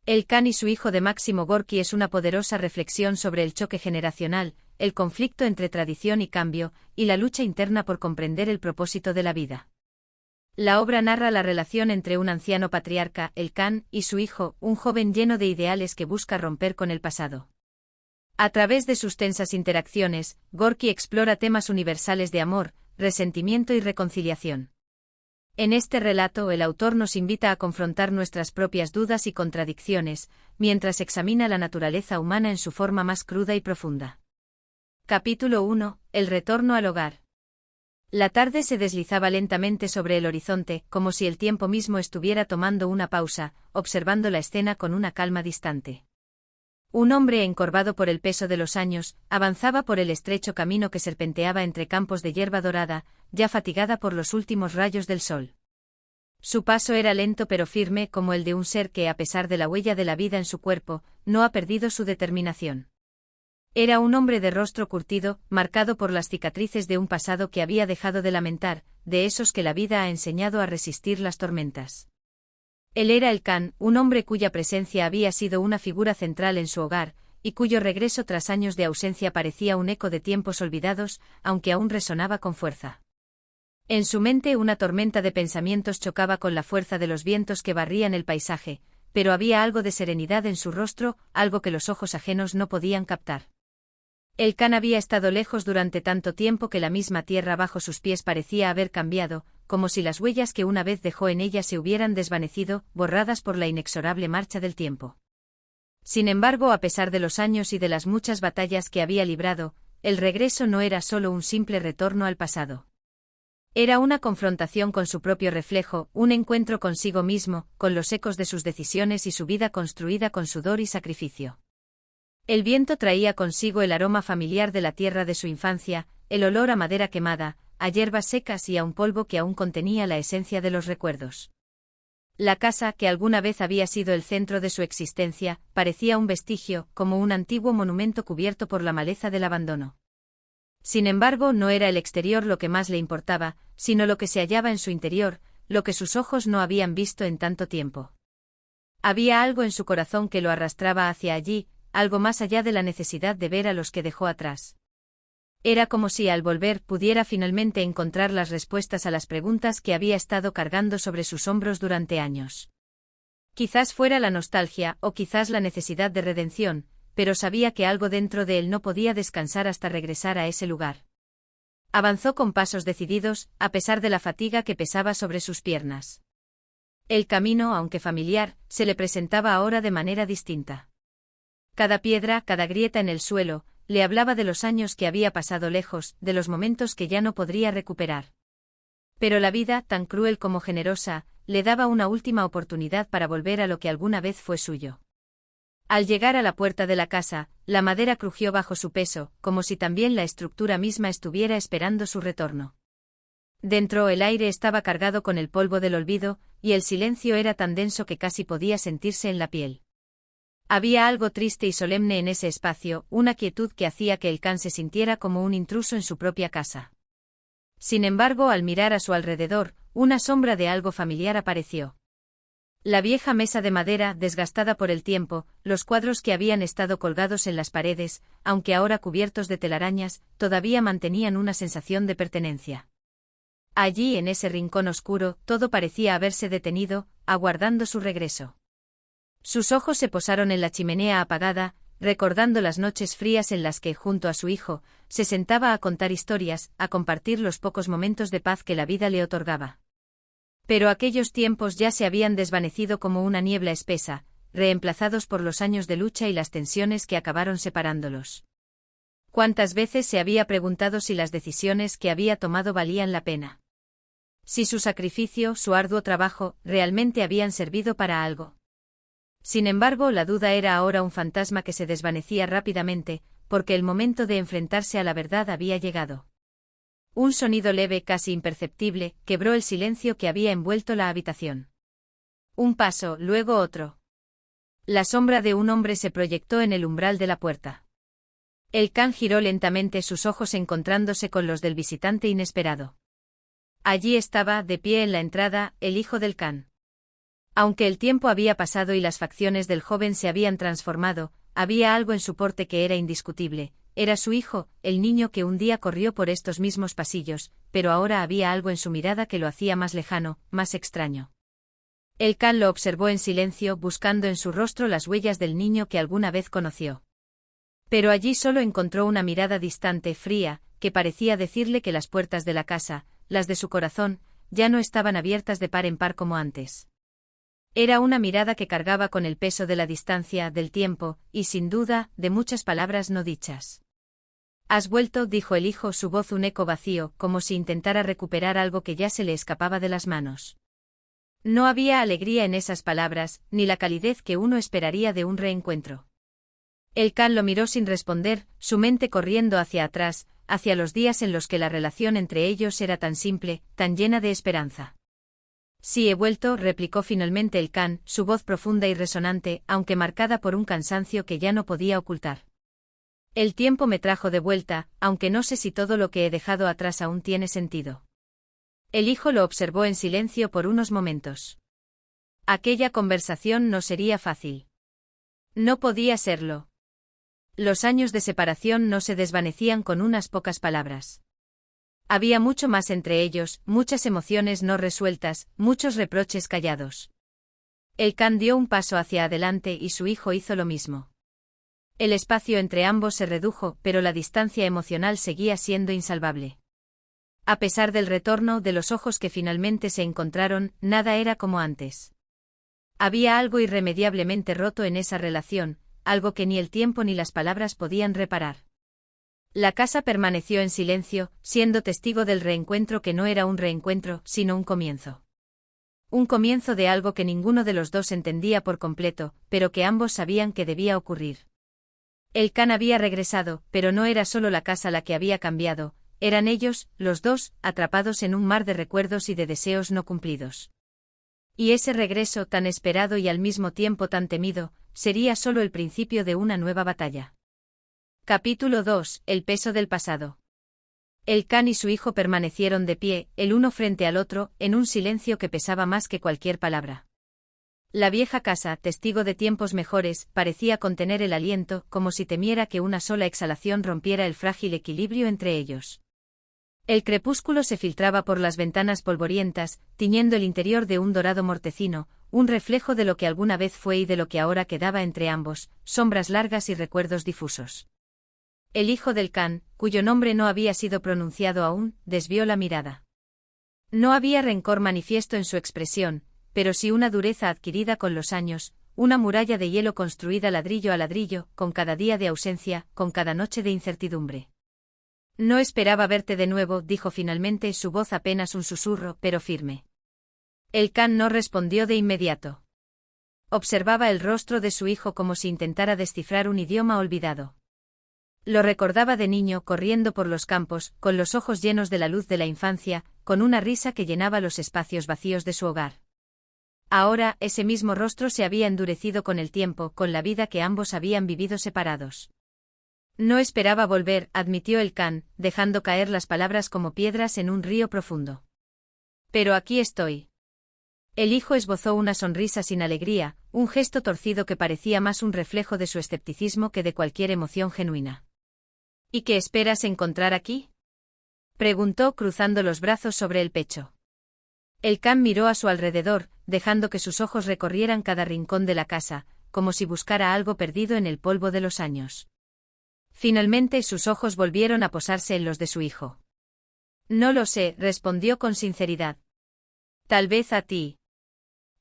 El Khan y su hijo de Máximo Gorki es una poderosa reflexión sobre el choque generacional, el conflicto entre tradición y cambio, y la lucha interna por comprender el propósito de la vida. La obra narra la relación entre un anciano patriarca, el Khan, y su hijo, un joven lleno de ideales que busca romper con el pasado. A través de sus tensas interacciones, Gorki explora temas universales de amor, resentimiento y reconciliación. En este relato el autor nos invita a confrontar nuestras propias dudas y contradicciones, mientras examina la naturaleza humana en su forma más cruda y profunda. Capítulo 1. El retorno al hogar. La tarde se deslizaba lentamente sobre el horizonte, como si el tiempo mismo estuviera tomando una pausa, observando la escena con una calma distante. Un hombre encorvado por el peso de los años, avanzaba por el estrecho camino que serpenteaba entre campos de hierba dorada, ya fatigada por los últimos rayos del sol. Su paso era lento pero firme como el de un ser que, a pesar de la huella de la vida en su cuerpo, no ha perdido su determinación. Era un hombre de rostro curtido, marcado por las cicatrices de un pasado que había dejado de lamentar, de esos que la vida ha enseñado a resistir las tormentas. Él era el Khan, un hombre cuya presencia había sido una figura central en su hogar, y cuyo regreso tras años de ausencia parecía un eco de tiempos olvidados, aunque aún resonaba con fuerza. En su mente una tormenta de pensamientos chocaba con la fuerza de los vientos que barrían el paisaje, pero había algo de serenidad en su rostro, algo que los ojos ajenos no podían captar. El Khan había estado lejos durante tanto tiempo que la misma tierra bajo sus pies parecía haber cambiado, como si las huellas que una vez dejó en ella se hubieran desvanecido, borradas por la inexorable marcha del tiempo. Sin embargo, a pesar de los años y de las muchas batallas que había librado, el regreso no era solo un simple retorno al pasado. Era una confrontación con su propio reflejo, un encuentro consigo mismo, con los ecos de sus decisiones y su vida construida con sudor y sacrificio. El viento traía consigo el aroma familiar de la tierra de su infancia, el olor a madera quemada, a hierbas secas y a un polvo que aún contenía la esencia de los recuerdos. La casa, que alguna vez había sido el centro de su existencia, parecía un vestigio, como un antiguo monumento cubierto por la maleza del abandono. Sin embargo, no era el exterior lo que más le importaba, sino lo que se hallaba en su interior, lo que sus ojos no habían visto en tanto tiempo. Había algo en su corazón que lo arrastraba hacia allí, algo más allá de la necesidad de ver a los que dejó atrás. Era como si al volver pudiera finalmente encontrar las respuestas a las preguntas que había estado cargando sobre sus hombros durante años. Quizás fuera la nostalgia o quizás la necesidad de redención, pero sabía que algo dentro de él no podía descansar hasta regresar a ese lugar. Avanzó con pasos decididos, a pesar de la fatiga que pesaba sobre sus piernas. El camino, aunque familiar, se le presentaba ahora de manera distinta. Cada piedra, cada grieta en el suelo, le hablaba de los años que había pasado lejos, de los momentos que ya no podría recuperar. Pero la vida, tan cruel como generosa, le daba una última oportunidad para volver a lo que alguna vez fue suyo. Al llegar a la puerta de la casa, la madera crujió bajo su peso, como si también la estructura misma estuviera esperando su retorno. Dentro el aire estaba cargado con el polvo del olvido, y el silencio era tan denso que casi podía sentirse en la piel. Había algo triste y solemne en ese espacio, una quietud que hacía que el Khan se sintiera como un intruso en su propia casa. Sin embargo, al mirar a su alrededor, una sombra de algo familiar apareció. La vieja mesa de madera, desgastada por el tiempo, los cuadros que habían estado colgados en las paredes, aunque ahora cubiertos de telarañas, todavía mantenían una sensación de pertenencia. Allí, en ese rincón oscuro, todo parecía haberse detenido, aguardando su regreso. Sus ojos se posaron en la chimenea apagada, recordando las noches frías en las que, junto a su hijo, se sentaba a contar historias, a compartir los pocos momentos de paz que la vida le otorgaba. Pero aquellos tiempos ya se habían desvanecido como una niebla espesa, reemplazados por los años de lucha y las tensiones que acabaron separándolos. ¿Cuántas veces se había preguntado si las decisiones que había tomado valían la pena? Si su sacrificio, su arduo trabajo, realmente habían servido para algo. Sin embargo, la duda era ahora un fantasma que se desvanecía rápidamente, porque el momento de enfrentarse a la verdad había llegado. Un sonido leve, casi imperceptible, quebró el silencio que había envuelto la habitación. Un paso, luego otro. La sombra de un hombre se proyectó en el umbral de la puerta. El Khan giró lentamente sus ojos encontrándose con los del visitante inesperado. Allí estaba, de pie en la entrada, el hijo del Khan. Aunque el tiempo había pasado y las facciones del joven se habían transformado, había algo en su porte que era indiscutible. Era su hijo, el niño que un día corrió por estos mismos pasillos, pero ahora había algo en su mirada que lo hacía más lejano, más extraño. El can lo observó en silencio, buscando en su rostro las huellas del niño que alguna vez conoció. Pero allí solo encontró una mirada distante, fría, que parecía decirle que las puertas de la casa, las de su corazón, ya no estaban abiertas de par en par como antes. Era una mirada que cargaba con el peso de la distancia, del tiempo, y sin duda, de muchas palabras no dichas. «Has vuelto», dijo el hijo, su voz un eco vacío, como si intentara recuperar algo que ya se le escapaba de las manos. No había alegría en esas palabras, ni la calidez que uno esperaría de un reencuentro. El can lo miró sin responder, su mente corriendo hacia atrás, hacia los días en los que la relación entre ellos era tan simple, tan llena de esperanza. «Sí, he vuelto», replicó finalmente el can, su voz profunda y resonante, aunque marcada por un cansancio que ya no podía ocultar. «El tiempo me trajo de vuelta, aunque no sé si todo lo que he dejado atrás aún tiene sentido». El hijo lo observó en silencio por unos momentos. Aquella conversación no sería fácil. No podía serlo. Los años de separación no se desvanecían con unas pocas palabras. Había mucho más entre ellos, muchas emociones no resueltas, muchos reproches callados. El can dio un paso hacia adelante y su hijo hizo lo mismo. El espacio entre ambos se redujo, pero la distancia emocional seguía siendo insalvable. A pesar del retorno de los ojos que finalmente se encontraron, nada era como antes. Había algo irremediablemente roto en esa relación, algo que ni el tiempo ni las palabras podían reparar. La casa permaneció en silencio, siendo testigo del reencuentro que no era un reencuentro, sino un comienzo. Un comienzo de algo que ninguno de los dos entendía por completo, pero que ambos sabían que debía ocurrir. El can había regresado, pero no era solo la casa la que había cambiado, eran ellos, los dos, atrapados en un mar de recuerdos y de deseos no cumplidos. Y ese regreso tan esperado y al mismo tiempo tan temido, sería solo el principio de una nueva batalla. Capítulo 2. El peso del pasado. El can y su hijo permanecieron de pie, el uno frente al otro, en un silencio que pesaba más que cualquier palabra. La vieja casa, testigo de tiempos mejores, parecía contener el aliento, como si temiera que una sola exhalación rompiera el frágil equilibrio entre ellos. El crepúsculo se filtraba por las ventanas polvorientas, tiñendo el interior de un dorado mortecino, un reflejo de lo que alguna vez fue y de lo que ahora quedaba entre ambos, sombras largas y recuerdos difusos. El hijo del can, cuyo nombre no había sido pronunciado aún, desvió la mirada. No había rencor manifiesto en su expresión, pero sí una dureza adquirida con los años, una muralla de hielo construida ladrillo a ladrillo, con cada día de ausencia, con cada noche de incertidumbre. «No esperaba verte de nuevo», dijo finalmente, su voz apenas un susurro, pero firme. El can no respondió de inmediato. Observaba el rostro de su hijo como si intentara descifrar un idioma olvidado. Lo recordaba de niño, corriendo por los campos, con los ojos llenos de la luz de la infancia, con una risa que llenaba los espacios vacíos de su hogar. Ahora, ese mismo rostro se había endurecido con el tiempo, con la vida que ambos habían vivido separados. «No esperaba volver», admitió el can, dejando caer las palabras como piedras en un río profundo. «Pero aquí estoy». El hijo esbozó una sonrisa sin alegría, un gesto torcido que parecía más un reflejo de su escepticismo que de cualquier emoción genuina. «¿Y qué esperas encontrar aquí?», preguntó, cruzando los brazos sobre el pecho. El can miró a su alrededor, dejando que sus ojos recorrieran cada rincón de la casa, como si buscara algo perdido en el polvo de los años. Finalmente sus ojos volvieron a posarse en los de su hijo. «No lo sé», respondió con sinceridad. «Tal vez a ti».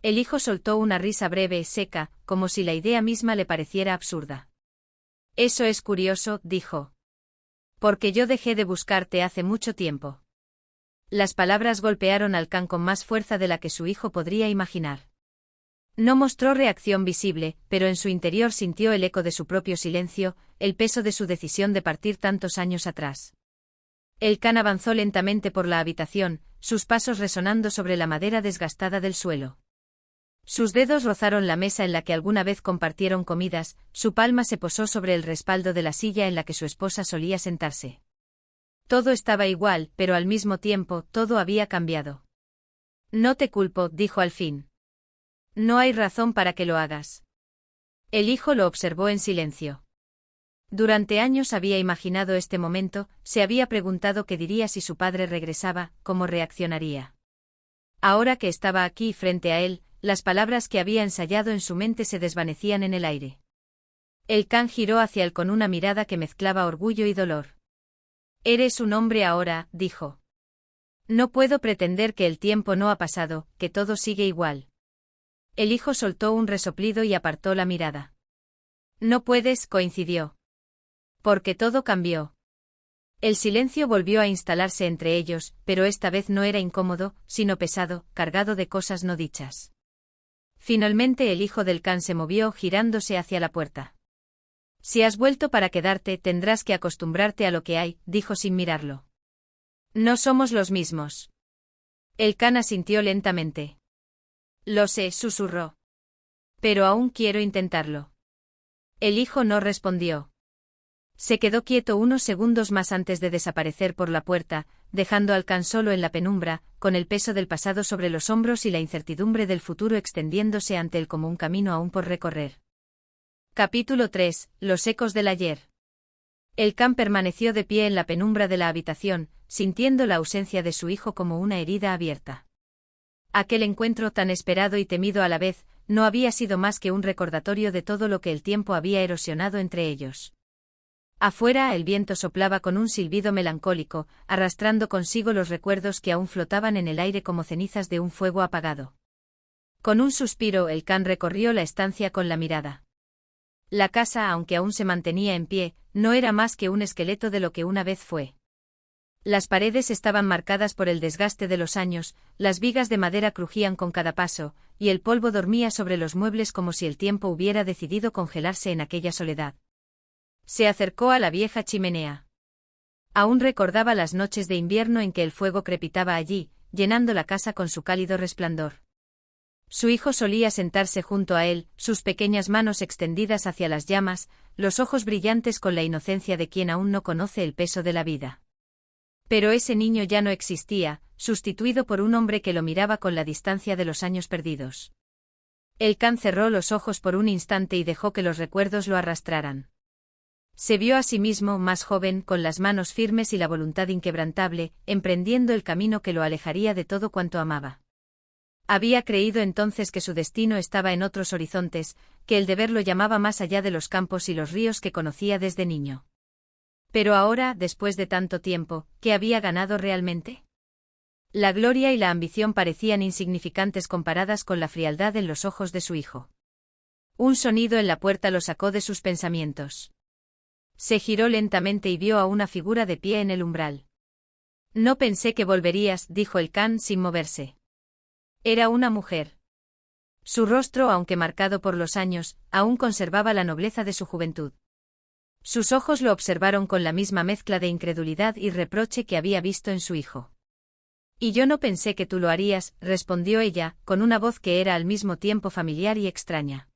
El hijo soltó una risa breve, seca, como si la idea misma le pareciera absurda. «Eso es curioso», dijo. «Porque yo dejé de buscarte hace mucho tiempo». Las palabras golpearon al can con más fuerza de la que su hijo podría imaginar. No mostró reacción visible, pero en su interior sintió el eco de su propio silencio, el peso de su decisión de partir tantos años atrás. El can avanzó lentamente por la habitación, sus pasos resonando sobre la madera desgastada del suelo. Sus dedos rozaron la mesa en la que alguna vez compartieron comidas, su palma se posó sobre el respaldo de la silla en la que su esposa solía sentarse. Todo estaba igual, pero al mismo tiempo todo había cambiado. «No te culpo», dijo al fin. No hay razón para que lo hagas. El hijo lo observó en silencio. Durante años había imaginado este momento, se había preguntado qué diría si su padre regresaba, cómo reaccionaría. Ahora que estaba aquí frente a él, las palabras que había ensayado en su mente se desvanecían en el aire. El can giró hacia él con una mirada que mezclaba orgullo y dolor. Eres un hombre ahora, dijo. No puedo pretender que el tiempo no ha pasado, que todo sigue igual. El hijo soltó un resoplido y apartó la mirada. No puedes, coincidió. Porque todo cambió. El silencio volvió a instalarse entre ellos, pero esta vez no era incómodo, sino pesado, cargado de cosas no dichas. Finalmente el hijo del can se movió, girándose hacia la puerta. Si has vuelto para quedarte, tendrás que acostumbrarte a lo que hay, dijo sin mirarlo. No somos los mismos. El can asintió lentamente. Lo sé, susurró. Pero aún quiero intentarlo. El hijo no respondió. Se quedó quieto unos segundos más antes de desaparecer por la puerta, dejando al can solo en la penumbra, con el peso del pasado sobre los hombros y la incertidumbre del futuro extendiéndose ante él como un camino aún por recorrer. Capítulo 3. Los ecos del ayer. El can permaneció de pie en la penumbra de la habitación, sintiendo la ausencia de su hijo como una herida abierta. Aquel encuentro tan esperado y temido a la vez, no había sido más que un recordatorio de todo lo que el tiempo había erosionado entre ellos. Afuera el viento soplaba con un silbido melancólico, arrastrando consigo los recuerdos que aún flotaban en el aire como cenizas de un fuego apagado. Con un suspiro el can recorrió la estancia con la mirada. La casa, aunque aún se mantenía en pie, no era más que un esqueleto de lo que una vez fue. Las paredes estaban marcadas por el desgaste de los años, las vigas de madera crujían con cada paso, y el polvo dormía sobre los muebles como si el tiempo hubiera decidido congelarse en aquella soledad. Se acercó a la vieja chimenea. Aún recordaba las noches de invierno en que el fuego crepitaba allí, llenando la casa con su cálido resplandor. Su hijo solía sentarse junto a él, sus pequeñas manos extendidas hacia las llamas, los ojos brillantes con la inocencia de quien aún no conoce el peso de la vida. Pero ese niño ya no existía, sustituido por un hombre que lo miraba con la distancia de los años perdidos. El can cerró los ojos por un instante y dejó que los recuerdos lo arrastraran. Se vio a sí mismo más joven, con las manos firmes y la voluntad inquebrantable, emprendiendo el camino que lo alejaría de todo cuanto amaba. Había creído entonces que su destino estaba en otros horizontes, que el deber lo llamaba más allá de los campos y los ríos que conocía desde niño. Pero ahora, después de tanto tiempo, ¿qué había ganado realmente? La gloria y la ambición parecían insignificantes comparadas con la frialdad en los ojos de su hijo. Un sonido en la puerta lo sacó de sus pensamientos. Se giró lentamente y vio a una figura de pie en el umbral. No pensé que volverías, dijo el can sin moverse. Era una mujer. Su rostro, aunque marcado por los años, aún conservaba la nobleza de su juventud. Sus ojos lo observaron con la misma mezcla de incredulidad y reproche que había visto en su hijo. Y yo no pensé que tú lo harías, respondió ella, con una voz que era al mismo tiempo familiar y extraña.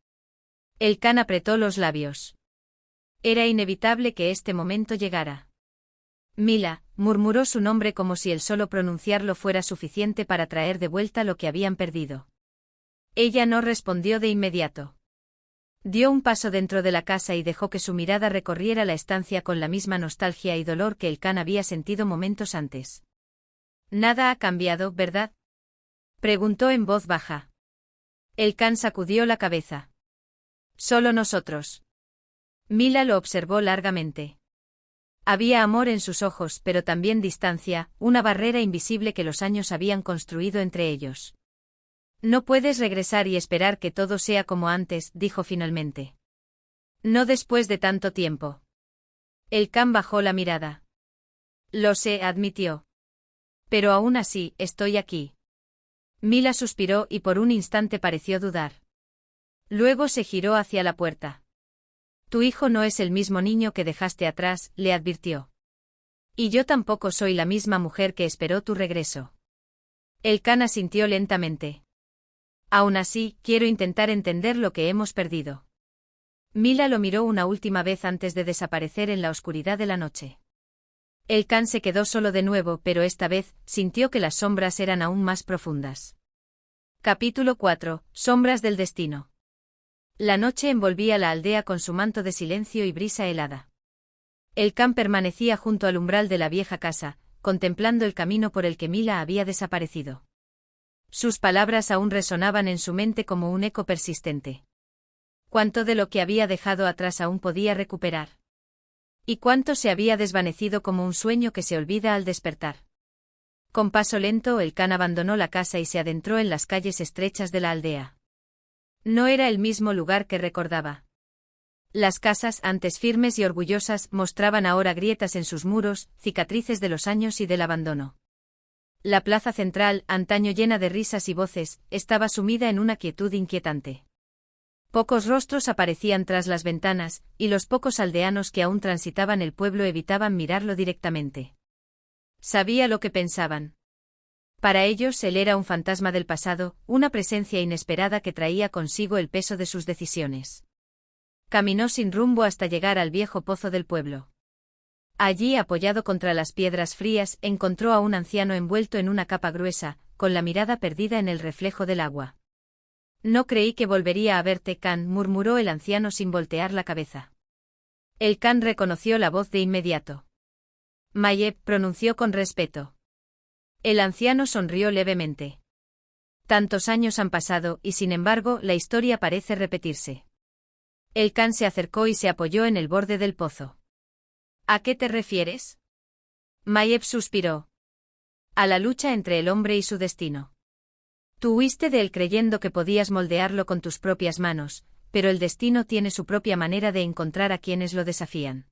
El can apretó los labios. Era inevitable que este momento llegara. Mila, murmuró su nombre como si el solo pronunciarlo fuera suficiente para traer de vuelta lo que habían perdido. Ella no respondió de inmediato. Dio un paso dentro de la casa y dejó que su mirada recorriera la estancia con la misma nostalgia y dolor que el can había sentido momentos antes. «Nada ha cambiado, ¿verdad?», preguntó en voz baja. El can sacudió la cabeza. «Solo nosotros». Mila lo observó largamente. Había amor en sus ojos, pero también distancia, una barrera invisible que los años habían construido entre ellos. «No puedes regresar y esperar que todo sea como antes», dijo finalmente. «No después de tanto tiempo». El can bajó la mirada. «Lo sé», admitió. «Pero aún así, estoy aquí». Mila suspiró y por un instante pareció dudar. Luego se giró hacia la puerta. «Tu hijo no es el mismo niño que dejaste atrás», le advirtió. «Y yo tampoco soy la misma mujer que esperó tu regreso». El can asintió lentamente. «Aún así, quiero intentar entender lo que hemos perdido». Mila lo miró una última vez antes de desaparecer en la oscuridad de la noche. El can se quedó solo de nuevo, pero esta vez, sintió que las sombras eran aún más profundas. Capítulo 4. Sombras del destino. La noche envolvía la aldea con su manto de silencio y brisa helada. El Khan permanecía junto al umbral de la vieja casa, contemplando el camino por el que Mila había desaparecido. Sus palabras aún resonaban en su mente como un eco persistente. Cuánto de lo que había dejado atrás aún podía recuperar. Y cuánto se había desvanecido como un sueño que se olvida al despertar. Con paso lento el Khan abandonó la casa y se adentró en las calles estrechas de la aldea. No era el mismo lugar que recordaba. Las casas, antes firmes y orgullosas, mostraban ahora grietas en sus muros, cicatrices de los años y del abandono. La plaza central, antaño llena de risas y voces, estaba sumida en una quietud inquietante. Pocos rostros aparecían tras las ventanas, y los pocos aldeanos que aún transitaban el pueblo evitaban mirarlo directamente. Sabía lo que pensaban. Para ellos él era un fantasma del pasado, una presencia inesperada que traía consigo el peso de sus decisiones. Caminó sin rumbo hasta llegar al viejo pozo del pueblo. Allí, apoyado contra las piedras frías, encontró a un anciano envuelto en una capa gruesa, con la mirada perdida en el reflejo del agua. No creí que volvería a verte, Khan, murmuró el anciano sin voltear la cabeza. El Khan reconoció la voz de inmediato. Mayeb, pronunció con respeto. El anciano sonrió levemente. Tantos años han pasado y sin embargo la historia parece repetirse. El Khan se acercó y se apoyó en el borde del pozo. ¿A qué te refieres? Mayeb suspiró. A la lucha entre el hombre y su destino. Tú huiste de él creyendo que podías moldearlo con tus propias manos, pero el destino tiene su propia manera de encontrar a quienes lo desafían.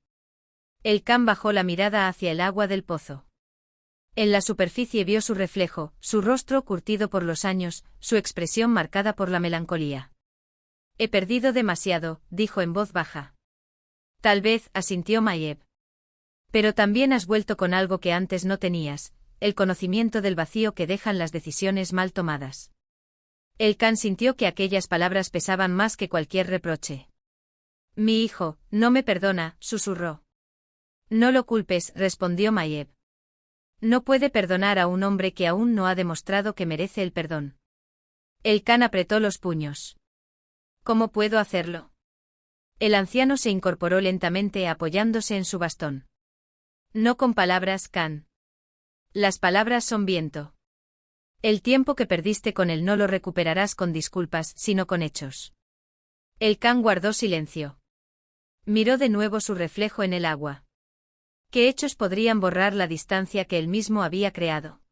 El Khan bajó la mirada hacia el agua del pozo. En la superficie vio su reflejo, su rostro curtido por los años, su expresión marcada por la melancolía. He perdido demasiado, dijo en voz baja. Tal vez, asintió Mayeb. Pero también has vuelto con algo que antes no tenías, el conocimiento del vacío que dejan las decisiones mal tomadas. El Khan sintió que aquellas palabras pesaban más que cualquier reproche. Mi hijo, no me perdona, susurró. No lo culpes, respondió Mayeb. No puede perdonar a un hombre que aún no ha demostrado que merece el perdón. El Khan apretó los puños. ¿Cómo puedo hacerlo? El anciano se incorporó lentamente apoyándose en su bastón. No con palabras, Khan. Las palabras son viento. El tiempo que perdiste con él no lo recuperarás con disculpas, sino con hechos. El Khan guardó silencio. Miró de nuevo su reflejo en el agua. ¿Qué hechos podrían borrar la distancia que él mismo había creado?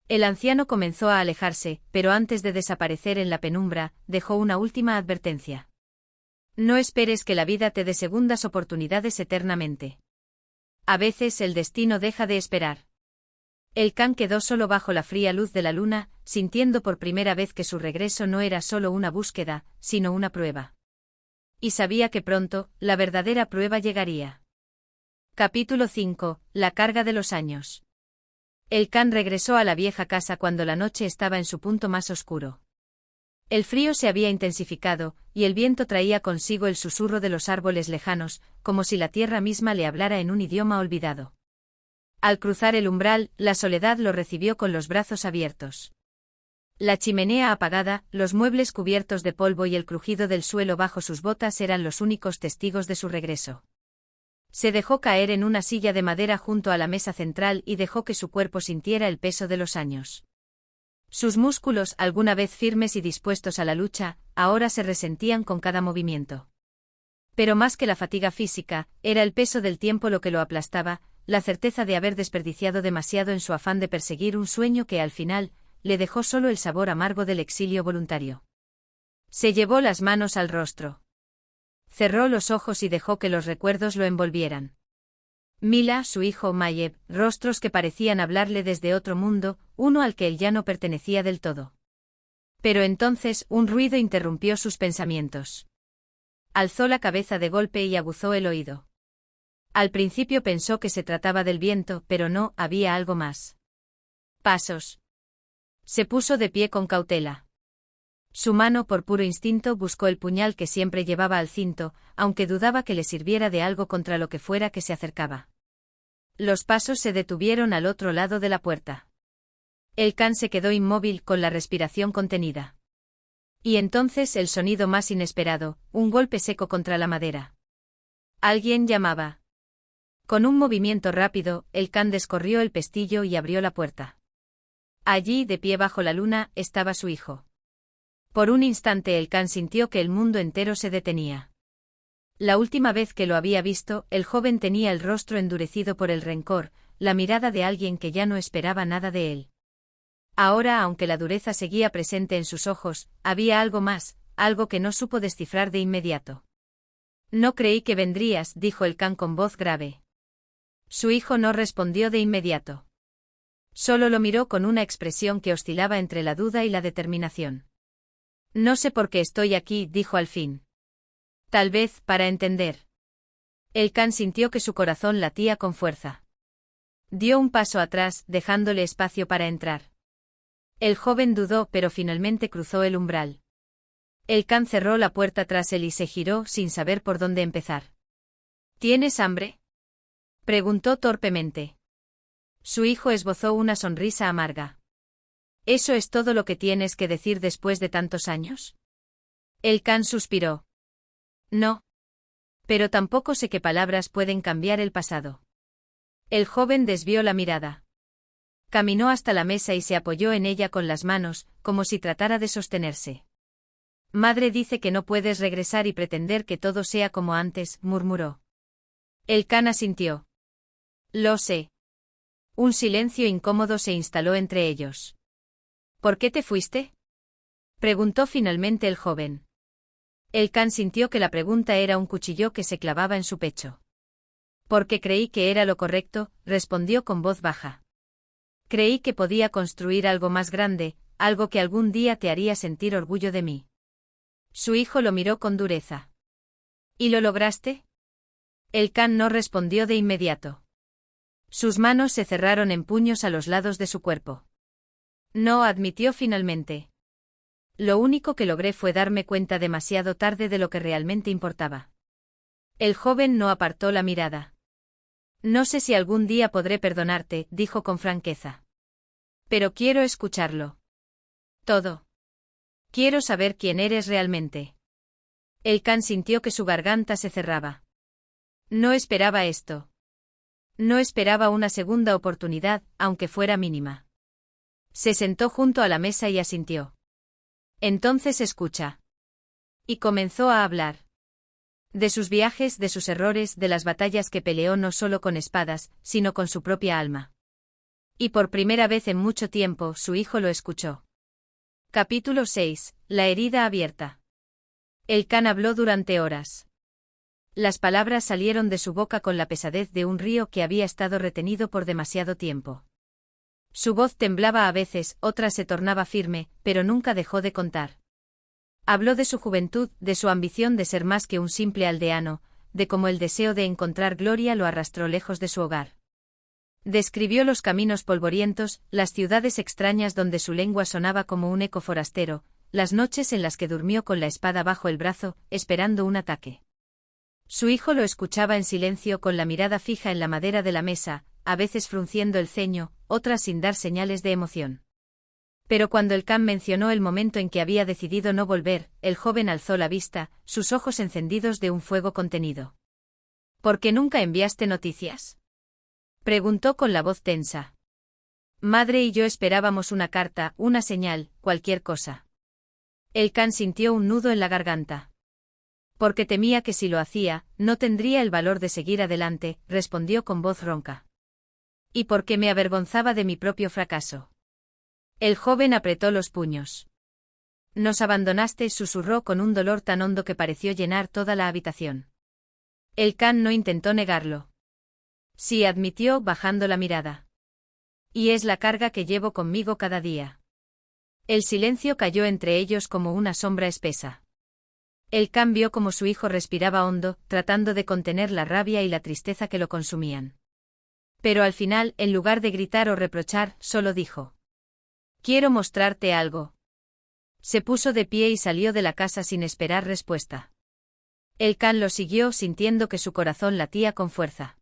El anciano comenzó a alejarse, pero antes de desaparecer en la penumbra, dejó una última advertencia. No esperes que la vida te dé segundas oportunidades eternamente. A veces el destino deja de esperar. El Khan quedó solo bajo la fría luz de la luna, sintiendo por primera vez que su regreso no era solo una búsqueda, sino una prueba. Y sabía que pronto, la verdadera prueba llegaría. Capítulo 5. La carga de los años. El Khan regresó a la vieja casa cuando la noche estaba en su punto más oscuro. El frío se había intensificado, y el viento traía consigo el susurro de los árboles lejanos, como si la tierra misma le hablara en un idioma olvidado. Al cruzar el umbral, la soledad lo recibió con los brazos abiertos. La chimenea apagada, los muebles cubiertos de polvo y el crujido del suelo bajo sus botas eran los únicos testigos de su regreso. Se dejó caer en una silla de madera junto a la mesa central y dejó que su cuerpo sintiera el peso de los años. Sus músculos, alguna vez firmes y dispuestos a la lucha, ahora se resentían con cada movimiento. Pero más que la fatiga física, era el peso del tiempo lo que lo aplastaba, la certeza de haber desperdiciado demasiado en su afán de perseguir un sueño que al final, le dejó solo el sabor amargo del exilio voluntario. Se llevó las manos al rostro. Cerró los ojos y dejó que los recuerdos lo envolvieran. Mila, su hijo Mayeb, rostros que parecían hablarle desde otro mundo, uno al que él ya no pertenecía del todo. Pero entonces un ruido interrumpió sus pensamientos. Alzó la cabeza de golpe y aguzó el oído. Al principio pensó que se trataba del viento, pero no, había algo más. Pasos. Se puso de pie con cautela. Su mano por puro instinto buscó el puñal que siempre llevaba al cinto, aunque dudaba que le sirviera de algo contra lo que fuera que se acercaba. Los pasos se detuvieron al otro lado de la puerta. El can se quedó inmóvil con la respiración contenida. Y entonces el sonido más inesperado, un golpe seco contra la madera. Alguien llamaba. Con un movimiento rápido, el can descorrió el pestillo y abrió la puerta. Allí, de pie bajo la luna, estaba su hijo. Por un instante el can sintió que el mundo entero se detenía. La última vez que lo había visto, el joven tenía el rostro endurecido por el rencor, la mirada de alguien que ya no esperaba nada de él. Ahora, aunque la dureza seguía presente en sus ojos, había algo más, algo que no supo descifrar de inmediato. No creí que vendrías, dijo el can con voz grave. Su hijo no respondió de inmediato. Solo lo miró con una expresión que oscilaba entre la duda y la determinación. No sé por qué estoy aquí, dijo al fin. Tal vez, para entender. El can sintió que su corazón latía con fuerza. Dio un paso atrás, dejándole espacio para entrar. El joven dudó, pero finalmente cruzó el umbral. El can cerró la puerta tras él y se giró sin saber por dónde empezar. ¿Tienes hambre?, preguntó torpemente. Su hijo esbozó una sonrisa amarga. ¿Eso es todo lo que tienes que decir después de tantos años? El can suspiró. No. Pero tampoco sé qué palabras pueden cambiar el pasado. El joven desvió la mirada. Caminó hasta la mesa y se apoyó en ella con las manos, como si tratara de sostenerse. Madre dice que no puedes regresar y pretender que todo sea como antes, murmuró. El can asintió. Lo sé. Un silencio incómodo se instaló entre ellos. ¿Por qué te fuiste?, preguntó finalmente el joven. El can sintió que la pregunta era un cuchillo que se clavaba en su pecho. Porque creí que era lo correcto, respondió con voz baja. Creí que podía construir algo más grande, algo que algún día te haría sentir orgullo de mí. Su hijo lo miró con dureza. ¿Y lo lograste? El can no respondió de inmediato. Sus manos se cerraron en puños a los lados de su cuerpo. No, admitió finalmente. Lo único que logré fue darme cuenta demasiado tarde de lo que realmente importaba. El joven no apartó la mirada. No sé si algún día podré perdonarte, dijo con franqueza. Pero quiero escucharlo. Todo. Quiero saber quién eres realmente. El can sintió que su garganta se cerraba. No esperaba esto. No esperaba una segunda oportunidad, aunque fuera mínima. Se sentó junto a la mesa y asintió. Entonces escucha. Y comenzó a hablar. De sus viajes, de sus errores, de las batallas que peleó no solo con espadas, sino con su propia alma. Y por primera vez en mucho tiempo, su hijo lo escuchó. Capítulo 6. La herida abierta. El can habló durante horas. Las palabras salieron de su boca con la pesadez de un río que había estado retenido por demasiado tiempo. Su voz temblaba a veces, otras se tornaba firme, pero nunca dejó de contar. Habló de su juventud, de su ambición de ser más que un simple aldeano, de cómo el deseo de encontrar gloria lo arrastró lejos de su hogar. Describió los caminos polvorientos, las ciudades extrañas donde su lengua sonaba como un eco forastero, las noches en las que durmió con la espada bajo el brazo, esperando un ataque. Su hijo lo escuchaba en silencio con la mirada fija en la madera de la mesa, a veces frunciendo el ceño, otras sin dar señales de emoción. Pero cuando el can mencionó el momento en que había decidido no volver, el joven alzó la vista, sus ojos encendidos de un fuego contenido. ¿Por qué nunca enviaste noticias?, preguntó con la voz tensa. Madre y yo esperábamos una carta, una señal, cualquier cosa. El can sintió un nudo en la garganta. Porque temía que si lo hacía, no tendría el valor de seguir adelante, respondió con voz ronca. Y porque me avergonzaba de mi propio fracaso. El joven apretó los puños. Nos abandonaste, susurró con un dolor tan hondo que pareció llenar toda la habitación. El can no intentó negarlo. Sí, admitió, bajando la mirada. Y es la carga que llevo conmigo cada día. El silencio cayó entre ellos como una sombra espesa. El can vio como su hijo respiraba hondo, tratando de contener la rabia y la tristeza que lo consumían. Pero al final, en lugar de gritar o reprochar, solo dijo: Quiero mostrarte algo. Se puso de pie y salió de la casa sin esperar respuesta. El can lo siguió sintiendo que su corazón latía con fuerza.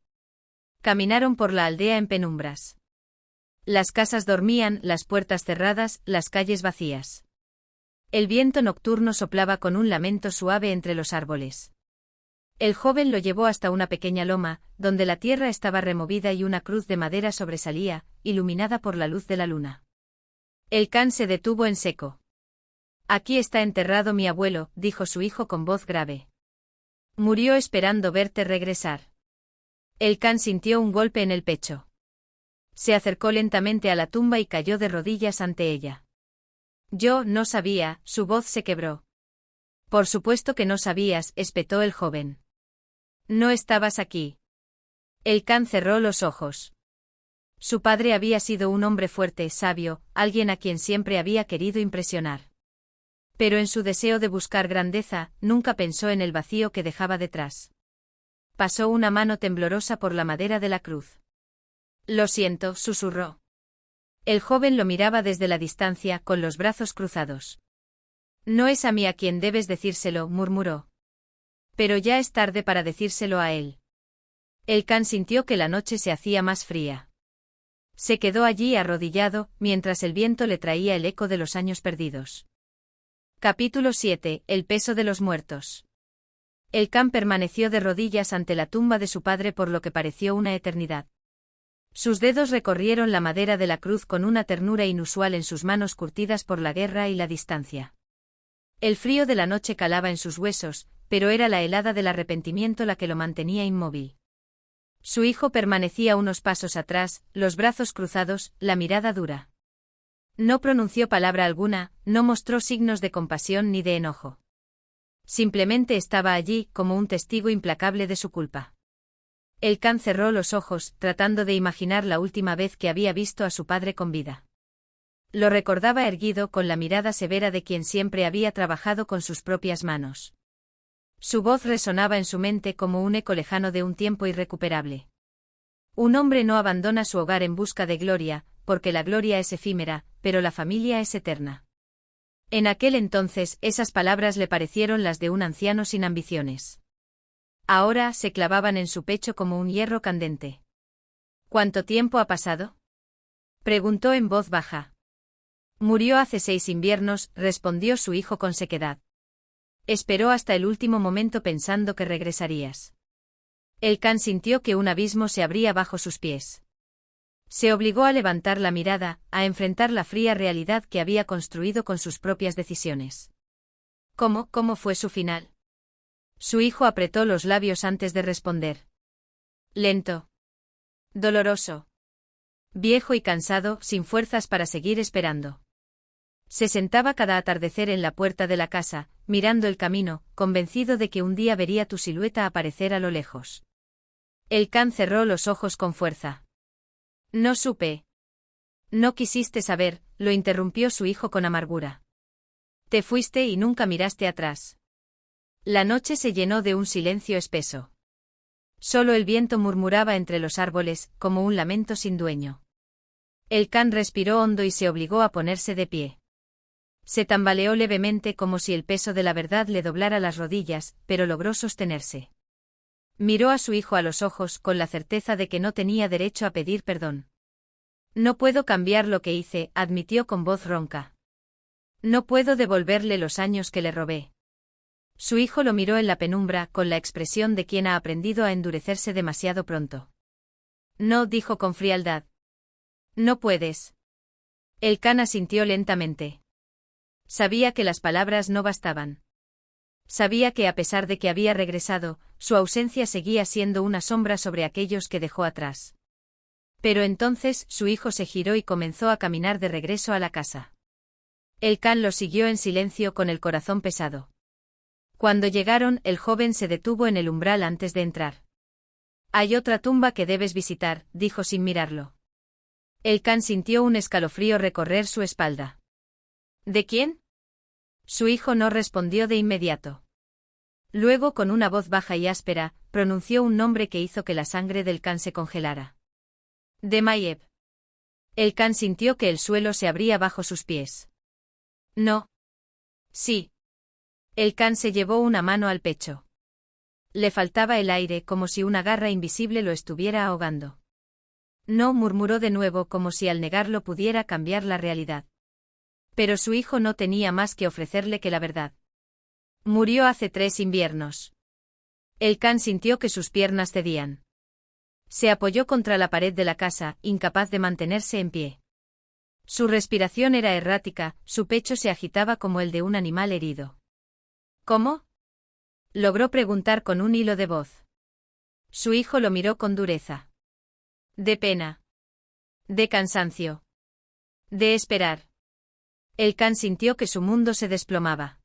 Caminaron por la aldea en penumbras. Las casas dormían, las puertas cerradas, las calles vacías. El viento nocturno soplaba con un lamento suave entre los árboles. El joven lo llevó hasta una pequeña loma, donde la tierra estaba removida y una cruz de madera sobresalía, iluminada por la luz de la luna. El can se detuvo en seco. «Aquí está enterrado mi abuelo», dijo su hijo con voz grave. «Murió esperando verte regresar». El can sintió un golpe en el pecho. Se acercó lentamente a la tumba y cayó de rodillas ante ella. «Yo no sabía», su voz se quebró. «Por supuesto que no sabías», espetó el joven. «No estabas aquí». El can cerró los ojos. Su padre había sido un hombre fuerte, sabio, alguien a quien siempre había querido impresionar. Pero en su deseo de buscar grandeza, nunca pensó en el vacío que dejaba detrás. Pasó una mano temblorosa por la madera de la cruz. «Lo siento», susurró. El joven lo miraba desde la distancia, con los brazos cruzados. «No es a mí a quien debes decírselo», murmuró. «Pero ya es tarde para decírselo a él». El can sintió que la noche se hacía más fría. Se quedó allí arrodillado, mientras el viento le traía el eco de los años perdidos. Capítulo 7. El peso de los muertos. El can permaneció de rodillas ante la tumba de su padre por lo que pareció una eternidad. Sus dedos recorrieron la madera de la cruz con una ternura inusual en sus manos curtidas por la guerra y la distancia. El frío de la noche calaba en sus huesos, pero era la helada del arrepentimiento la que lo mantenía inmóvil. Su hijo permanecía unos pasos atrás, los brazos cruzados, la mirada dura. No pronunció palabra alguna, no mostró signos de compasión ni de enojo. Simplemente estaba allí, como un testigo implacable de su culpa. El can cerró los ojos, tratando de imaginar la última vez que había visto a su padre con vida. Lo recordaba erguido con la mirada severa de quien siempre había trabajado con sus propias manos. Su voz resonaba en su mente como un eco lejano de un tiempo irrecuperable. Un hombre no abandona su hogar en busca de gloria, porque la gloria es efímera, pero la familia es eterna. En aquel entonces, esas palabras le parecieron las de un anciano sin ambiciones. Ahora se clavaban en su pecho como un hierro candente. «¿Cuánto tiempo ha pasado?», preguntó en voz baja. «Murió hace 6 inviernos», respondió su hijo con sequedad. «Esperó hasta el último momento pensando que regresarías». El can sintió que un abismo se abría bajo sus pies. Se obligó a levantar la mirada, a enfrentar la fría realidad que había construido con sus propias decisiones. ¿Cómo fue su final?». Su hijo apretó los labios antes de responder. «Lento. Doloroso. Viejo y cansado, sin fuerzas para seguir esperando». Se sentaba cada atardecer en la puerta de la casa, mirando el camino, convencido de que un día vería tu silueta aparecer a lo lejos. El can cerró los ojos con fuerza. «No supe». «No quisiste saber», lo interrumpió su hijo con amargura. «Te fuiste y nunca miraste atrás». La noche se llenó de un silencio espeso. Solo el viento murmuraba entre los árboles, como un lamento sin dueño. El can respiró hondo y se obligó a ponerse de pie. Se tambaleó levemente como si el peso de la verdad le doblara las rodillas, pero logró sostenerse. Miró a su hijo a los ojos con la certeza de que no tenía derecho a pedir perdón. «No puedo cambiar lo que hice», admitió con voz ronca. «No puedo devolverle los años que le robé». Su hijo lo miró en la penumbra con la expresión de quien ha aprendido a endurecerse demasiado pronto. «No», dijo con frialdad. «No puedes». El can asintió lentamente. Sabía que las palabras no bastaban. Sabía que a pesar de que había regresado, su ausencia seguía siendo una sombra sobre aquellos que dejó atrás. Pero entonces su hijo se giró y comenzó a caminar de regreso a la casa. El can lo siguió en silencio con el corazón pesado. Cuando llegaron, el joven se detuvo en el umbral antes de entrar. «Hay otra tumba que debes visitar», dijo sin mirarlo. El can sintió un escalofrío recorrer su espalda. «¿De quién?». Su hijo no respondió de inmediato. Luego, con una voz baja y áspera, pronunció un nombre que hizo que la sangre del can se congelara. «De Mayeb». El can sintió que el suelo se abría bajo sus pies. «No». «Sí». El can se llevó una mano al pecho. Le faltaba el aire como si una garra invisible lo estuviera ahogando. No, murmuró de nuevo como si al negarlo pudiera cambiar la realidad. Pero su hijo no tenía más que ofrecerle que la verdad. Murió hace 3 inviernos. El can sintió que sus piernas cedían. Se apoyó contra la pared de la casa, incapaz de mantenerse en pie. Su respiración era errática, su pecho se agitaba como el de un animal herido. ¿Cómo? Logró preguntar con un hilo de voz. Su hijo lo miró con dureza. De pena. De cansancio. De esperar. El can sintió que su mundo se desplomaba.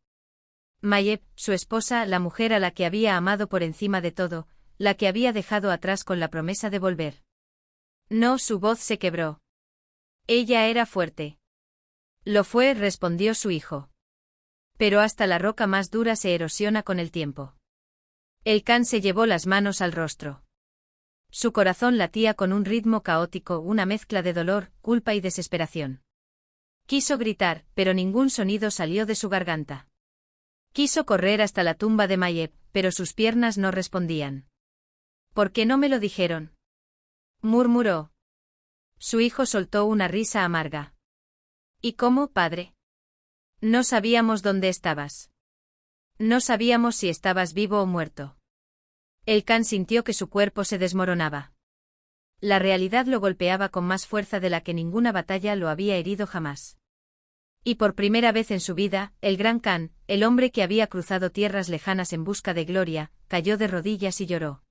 Mayeb, su esposa, la mujer a la que había amado por encima de todo, la que había dejado atrás con la promesa de volver. No, su voz se quebró. Ella era fuerte. Lo fue, respondió su hijo. Pero hasta la roca más dura se erosiona con el tiempo. El can se llevó las manos al rostro. Su corazón latía con un ritmo caótico, una mezcla de dolor, culpa y desesperación. Quiso gritar, pero ningún sonido salió de su garganta. Quiso correr hasta la tumba de Mayeb, pero sus piernas no respondían. ¿Por qué no me lo dijeron? Murmuró. Su hijo soltó una risa amarga. ¿Y cómo, padre? No sabíamos dónde estabas. No sabíamos si estabas vivo o muerto. El can sintió que su cuerpo se desmoronaba. La realidad lo golpeaba con más fuerza de la que ninguna batalla lo había herido jamás. Y por primera vez en su vida, el gran Khan, el hombre que había cruzado tierras lejanas en busca de gloria, cayó de rodillas y lloró.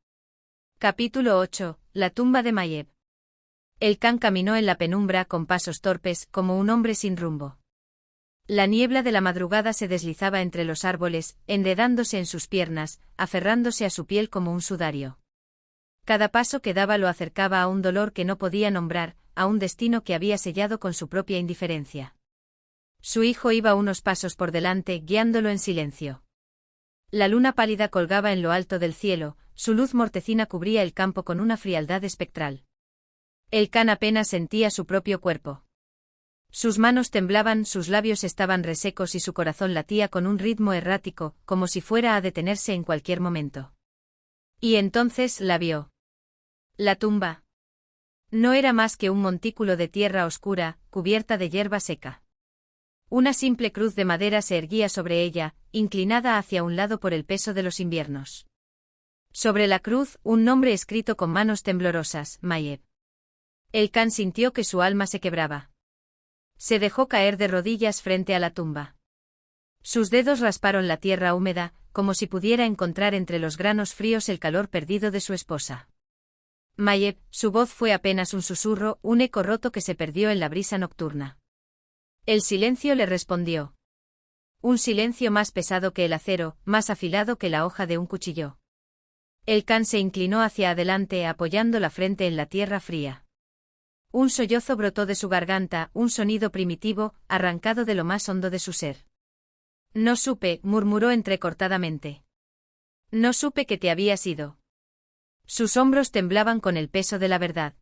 Capítulo 8. La tumba de Mayeb. El Khan caminó en la penumbra con pasos torpes, como un hombre sin rumbo. La niebla de la madrugada se deslizaba entre los árboles, enredándose en sus piernas, aferrándose a su piel como un sudario. Cada paso que daba lo acercaba a un dolor que no podía nombrar, a un destino que había sellado con su propia indiferencia. Su hijo iba unos pasos por delante, guiándolo en silencio. La luna pálida colgaba en lo alto del cielo, su luz mortecina cubría el campo con una frialdad espectral. El can apenas sentía su propio cuerpo. Sus manos temblaban, sus labios estaban resecos y su corazón latía con un ritmo errático, como si fuera a detenerse en cualquier momento. Y entonces la vio. La tumba. No era más que un montículo de tierra oscura, cubierta de hierba seca. Una simple cruz de madera se erguía sobre ella, inclinada hacia un lado por el peso de los inviernos. Sobre la cruz, un nombre escrito con manos temblorosas, Mayeb. El can sintió que su alma se quebraba. Se dejó caer de rodillas frente a la tumba. Sus dedos rasparon la tierra húmeda, como si pudiera encontrar entre los granos fríos el calor perdido de su esposa. Mayeb, su voz fue apenas un susurro, un eco roto que se perdió en la brisa nocturna. El silencio le respondió. Un silencio más pesado que el acero, más afilado que la hoja de un cuchillo. El can se inclinó hacia adelante apoyando la frente en la tierra fría. Un sollozo brotó de su garganta, un sonido primitivo, arrancado de lo más hondo de su ser. No supe, murmuró entrecortadamente. No supe que te habías ido. Sus hombros temblaban con el peso de la verdad.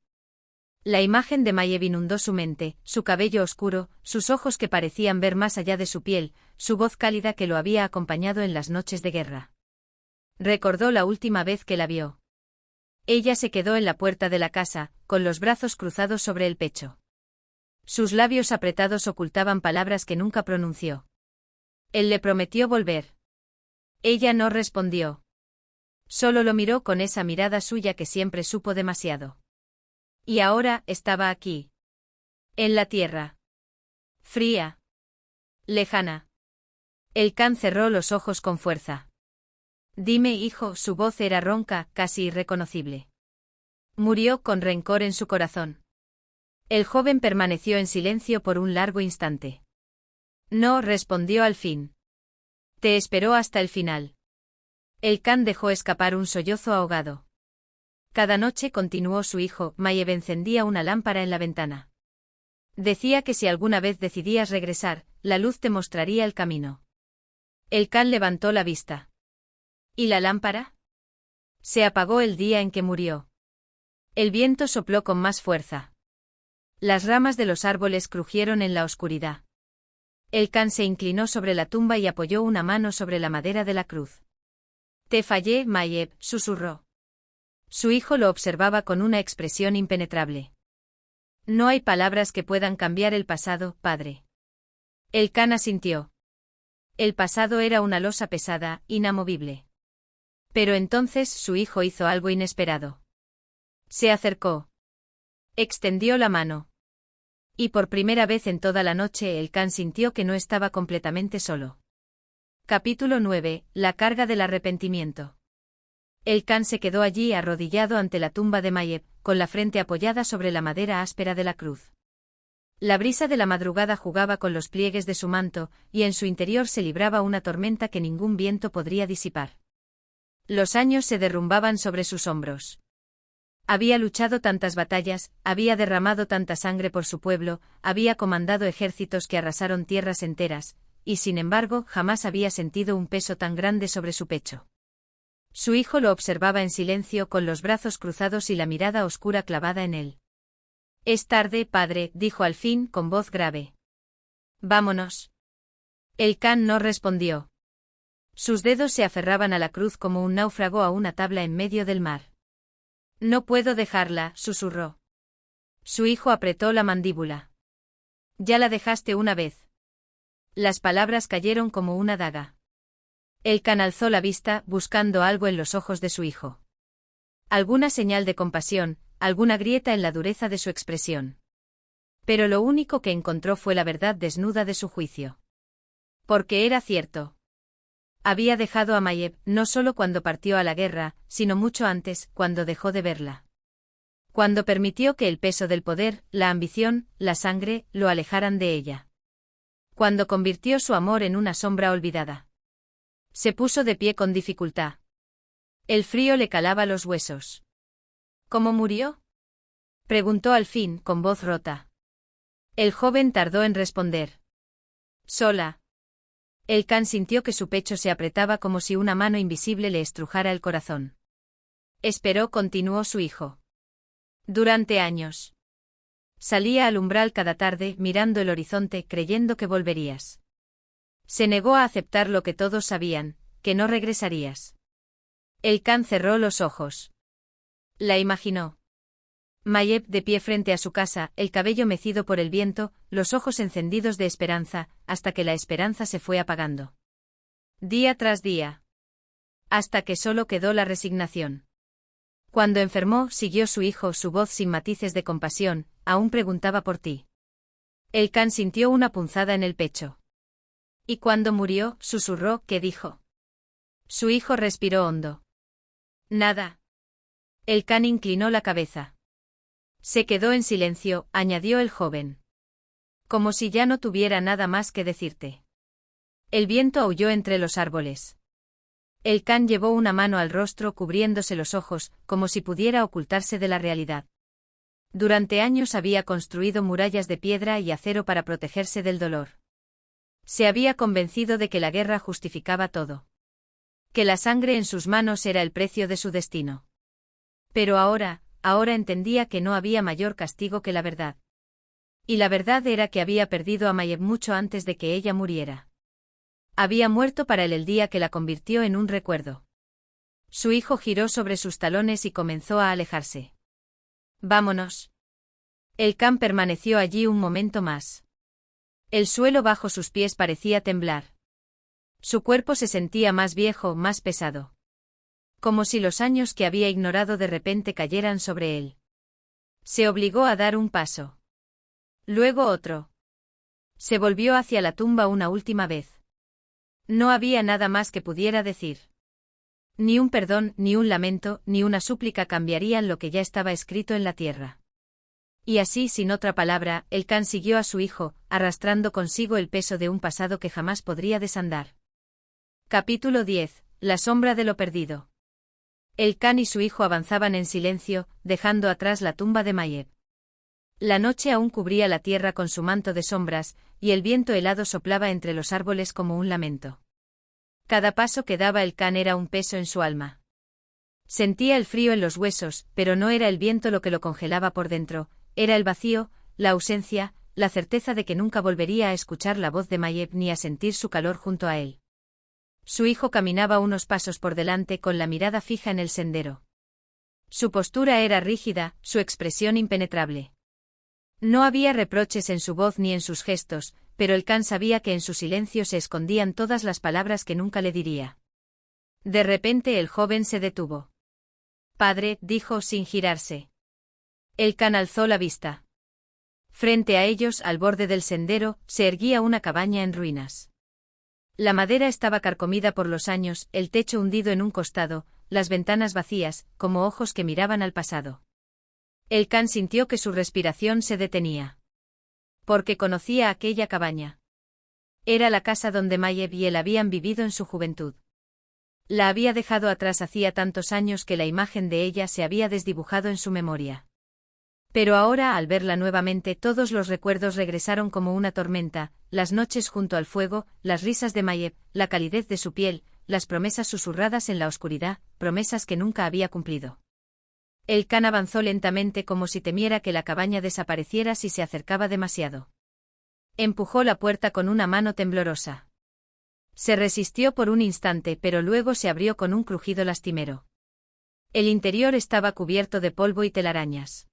La imagen de Mayeb inundó su mente, su cabello oscuro, sus ojos que parecían ver más allá de su piel, su voz cálida que lo había acompañado en las noches de guerra. Recordó la última vez que la vio. Ella se quedó en la puerta de la casa, con los brazos cruzados sobre el pecho. Sus labios apretados ocultaban palabras que nunca pronunció. Él le prometió volver. Ella no respondió. Solo lo miró con esa mirada suya que siempre supo demasiado. Y ahora estaba aquí. En la tierra. Fría. Lejana. El can cerró los ojos con fuerza. Dime, hijo, su voz era ronca, casi irreconocible. Murió con rencor en su corazón. El joven permaneció en silencio por un largo instante. No, respondió al fin. Te esperó hasta el final. El can dejó escapar un sollozo ahogado. Cada noche, continuó su hijo, Mayeb encendía una lámpara en la ventana. Decía que si alguna vez decidías regresar, la luz te mostraría el camino. El can levantó la vista. ¿Y la lámpara? Se apagó el día en que murió. El viento sopló con más fuerza. Las ramas de los árboles crujieron en la oscuridad. El can se inclinó sobre la tumba y apoyó una mano sobre la madera de la cruz. Te fallé, Mayeb, susurró. Su hijo lo observaba con una expresión impenetrable. No hay palabras que puedan cambiar el pasado, padre. El Khan asintió. El pasado era una losa pesada, inamovible. Pero entonces su hijo hizo algo inesperado. Se acercó. Extendió la mano. Y por primera vez en toda la noche el Khan sintió que no estaba completamente solo. Capítulo 9. La carga del arrepentimiento. El Khan se quedó allí arrodillado ante la tumba de Mayeb, con la frente apoyada sobre la madera áspera de la cruz. La brisa de la madrugada jugaba con los pliegues de su manto, y en su interior se libraba una tormenta que ningún viento podría disipar. Los años se derrumbaban sobre sus hombros. Había luchado tantas batallas, había derramado tanta sangre por su pueblo, había comandado ejércitos que arrasaron tierras enteras, y sin embargo jamás había sentido un peso tan grande sobre su pecho. Su hijo lo observaba en silencio con los brazos cruzados y la mirada oscura clavada en él. «Es tarde, padre», dijo al fin con voz grave. «Vámonos». El Khan no respondió. Sus dedos se aferraban a la cruz como un náufrago a una tabla en medio del mar. «No puedo dejarla», susurró. Su hijo apretó la mandíbula. «Ya la dejaste una vez». Las palabras cayeron como una daga. El Khan alzó la vista, buscando algo en los ojos de su hijo. Alguna señal de compasión, alguna grieta en la dureza de su expresión. Pero lo único que encontró fue la verdad desnuda de su juicio. Porque era cierto. Había dejado a Mayeb, no solo cuando partió a la guerra, sino mucho antes, cuando dejó de verla. Cuando permitió que el peso del poder, la ambición, la sangre, lo alejaran de ella. Cuando convirtió su amor en una sombra olvidada. Se puso de pie con dificultad. El frío le calaba los huesos. ¿Cómo murió?, preguntó al fin, con voz rota. El joven tardó en responder. Sola. El Khan sintió que su pecho se apretaba como si una mano invisible le estrujara el corazón. Esperó, continuó su hijo. Durante años. Salía al umbral cada tarde, mirando el horizonte, creyendo que volverías. Se negó a aceptar lo que todos sabían, que no regresarías. El Khan cerró los ojos. La imaginó. Mayeb de pie frente a su casa, el cabello mecido por el viento, los ojos encendidos de esperanza, hasta que la esperanza se fue apagando. Día tras día. Hasta que solo quedó la resignación. Cuando enfermó, siguió su hijo, su voz sin matices de compasión, aún preguntaba por ti. El Khan sintió una punzada en el pecho. Y cuando murió, susurró, ¿qué dijo? Su hijo respiró hondo. Nada. El Khan inclinó la cabeza. Se quedó en silencio, añadió el joven. Como si ya no tuviera nada más que decirte. El viento aulló entre los árboles. El Khan llevó una mano al rostro cubriéndose los ojos, como si pudiera ocultarse de la realidad. Durante años había construido murallas de piedra y acero para protegerse del dolor. Se había convencido de que la guerra justificaba todo. Que la sangre en sus manos era el precio de su destino. Pero ahora entendía que no había mayor castigo que la verdad. Y la verdad era que había perdido a Mayeb mucho antes de que ella muriera. Había muerto para él el día que la convirtió en un recuerdo. Su hijo giró sobre sus talones y comenzó a alejarse. Vámonos. El Khan permaneció allí un momento más. El suelo bajo sus pies parecía temblar. Su cuerpo se sentía más viejo, más pesado. Como si los años que había ignorado de repente cayeran sobre él. Se obligó a dar un paso. Luego otro. Se volvió hacia la tumba una última vez. No había nada más que pudiera decir. Ni un perdón, ni un lamento, ni una súplica cambiarían lo que ya estaba escrito en la tierra. Y así, sin otra palabra, el Khan siguió a su hijo, arrastrando consigo el peso de un pasado que jamás podría desandar. Capítulo 10. La sombra de lo perdido. El Khan y su hijo avanzaban en silencio, dejando atrás la tumba de Mayeb. La noche aún cubría la tierra con su manto de sombras, y el viento helado soplaba entre los árboles como un lamento. Cada paso que daba el Khan era un peso en su alma. Sentía el frío en los huesos, pero no era el viento lo que lo congelaba por dentro, era el vacío, la ausencia, la certeza de que nunca volvería a escuchar la voz de Mayeb ni a sentir su calor junto a él. Su hijo caminaba unos pasos por delante con la mirada fija en el sendero. Su postura era rígida, su expresión impenetrable. No había reproches en su voz ni en sus gestos, pero el can sabía que en su silencio se escondían todas las palabras que nunca le diría. De repente el joven se detuvo. «Padre», dijo sin girarse. El can alzó la vista. Frente a ellos, al borde del sendero, se erguía una cabaña en ruinas. La madera estaba carcomida por los años, el techo hundido en un costado, las ventanas vacías, como ojos que miraban al pasado. El can sintió que su respiración se detenía. Porque conocía aquella cabaña. Era la casa donde Mayeb y él habían vivido en su juventud. La había dejado atrás hacía tantos años que la imagen de ella se había desdibujado en su memoria. Pero ahora, al verla nuevamente, todos los recuerdos regresaron como una tormenta, las noches junto al fuego, las risas de Mayeb, la calidez de su piel, las promesas susurradas en la oscuridad, promesas que nunca había cumplido. El can avanzó lentamente como si temiera que la cabaña desapareciera si se acercaba demasiado. Empujó la puerta con una mano temblorosa. Se resistió por un instante, pero luego se abrió con un crujido lastimero. El interior estaba cubierto de polvo y telarañas.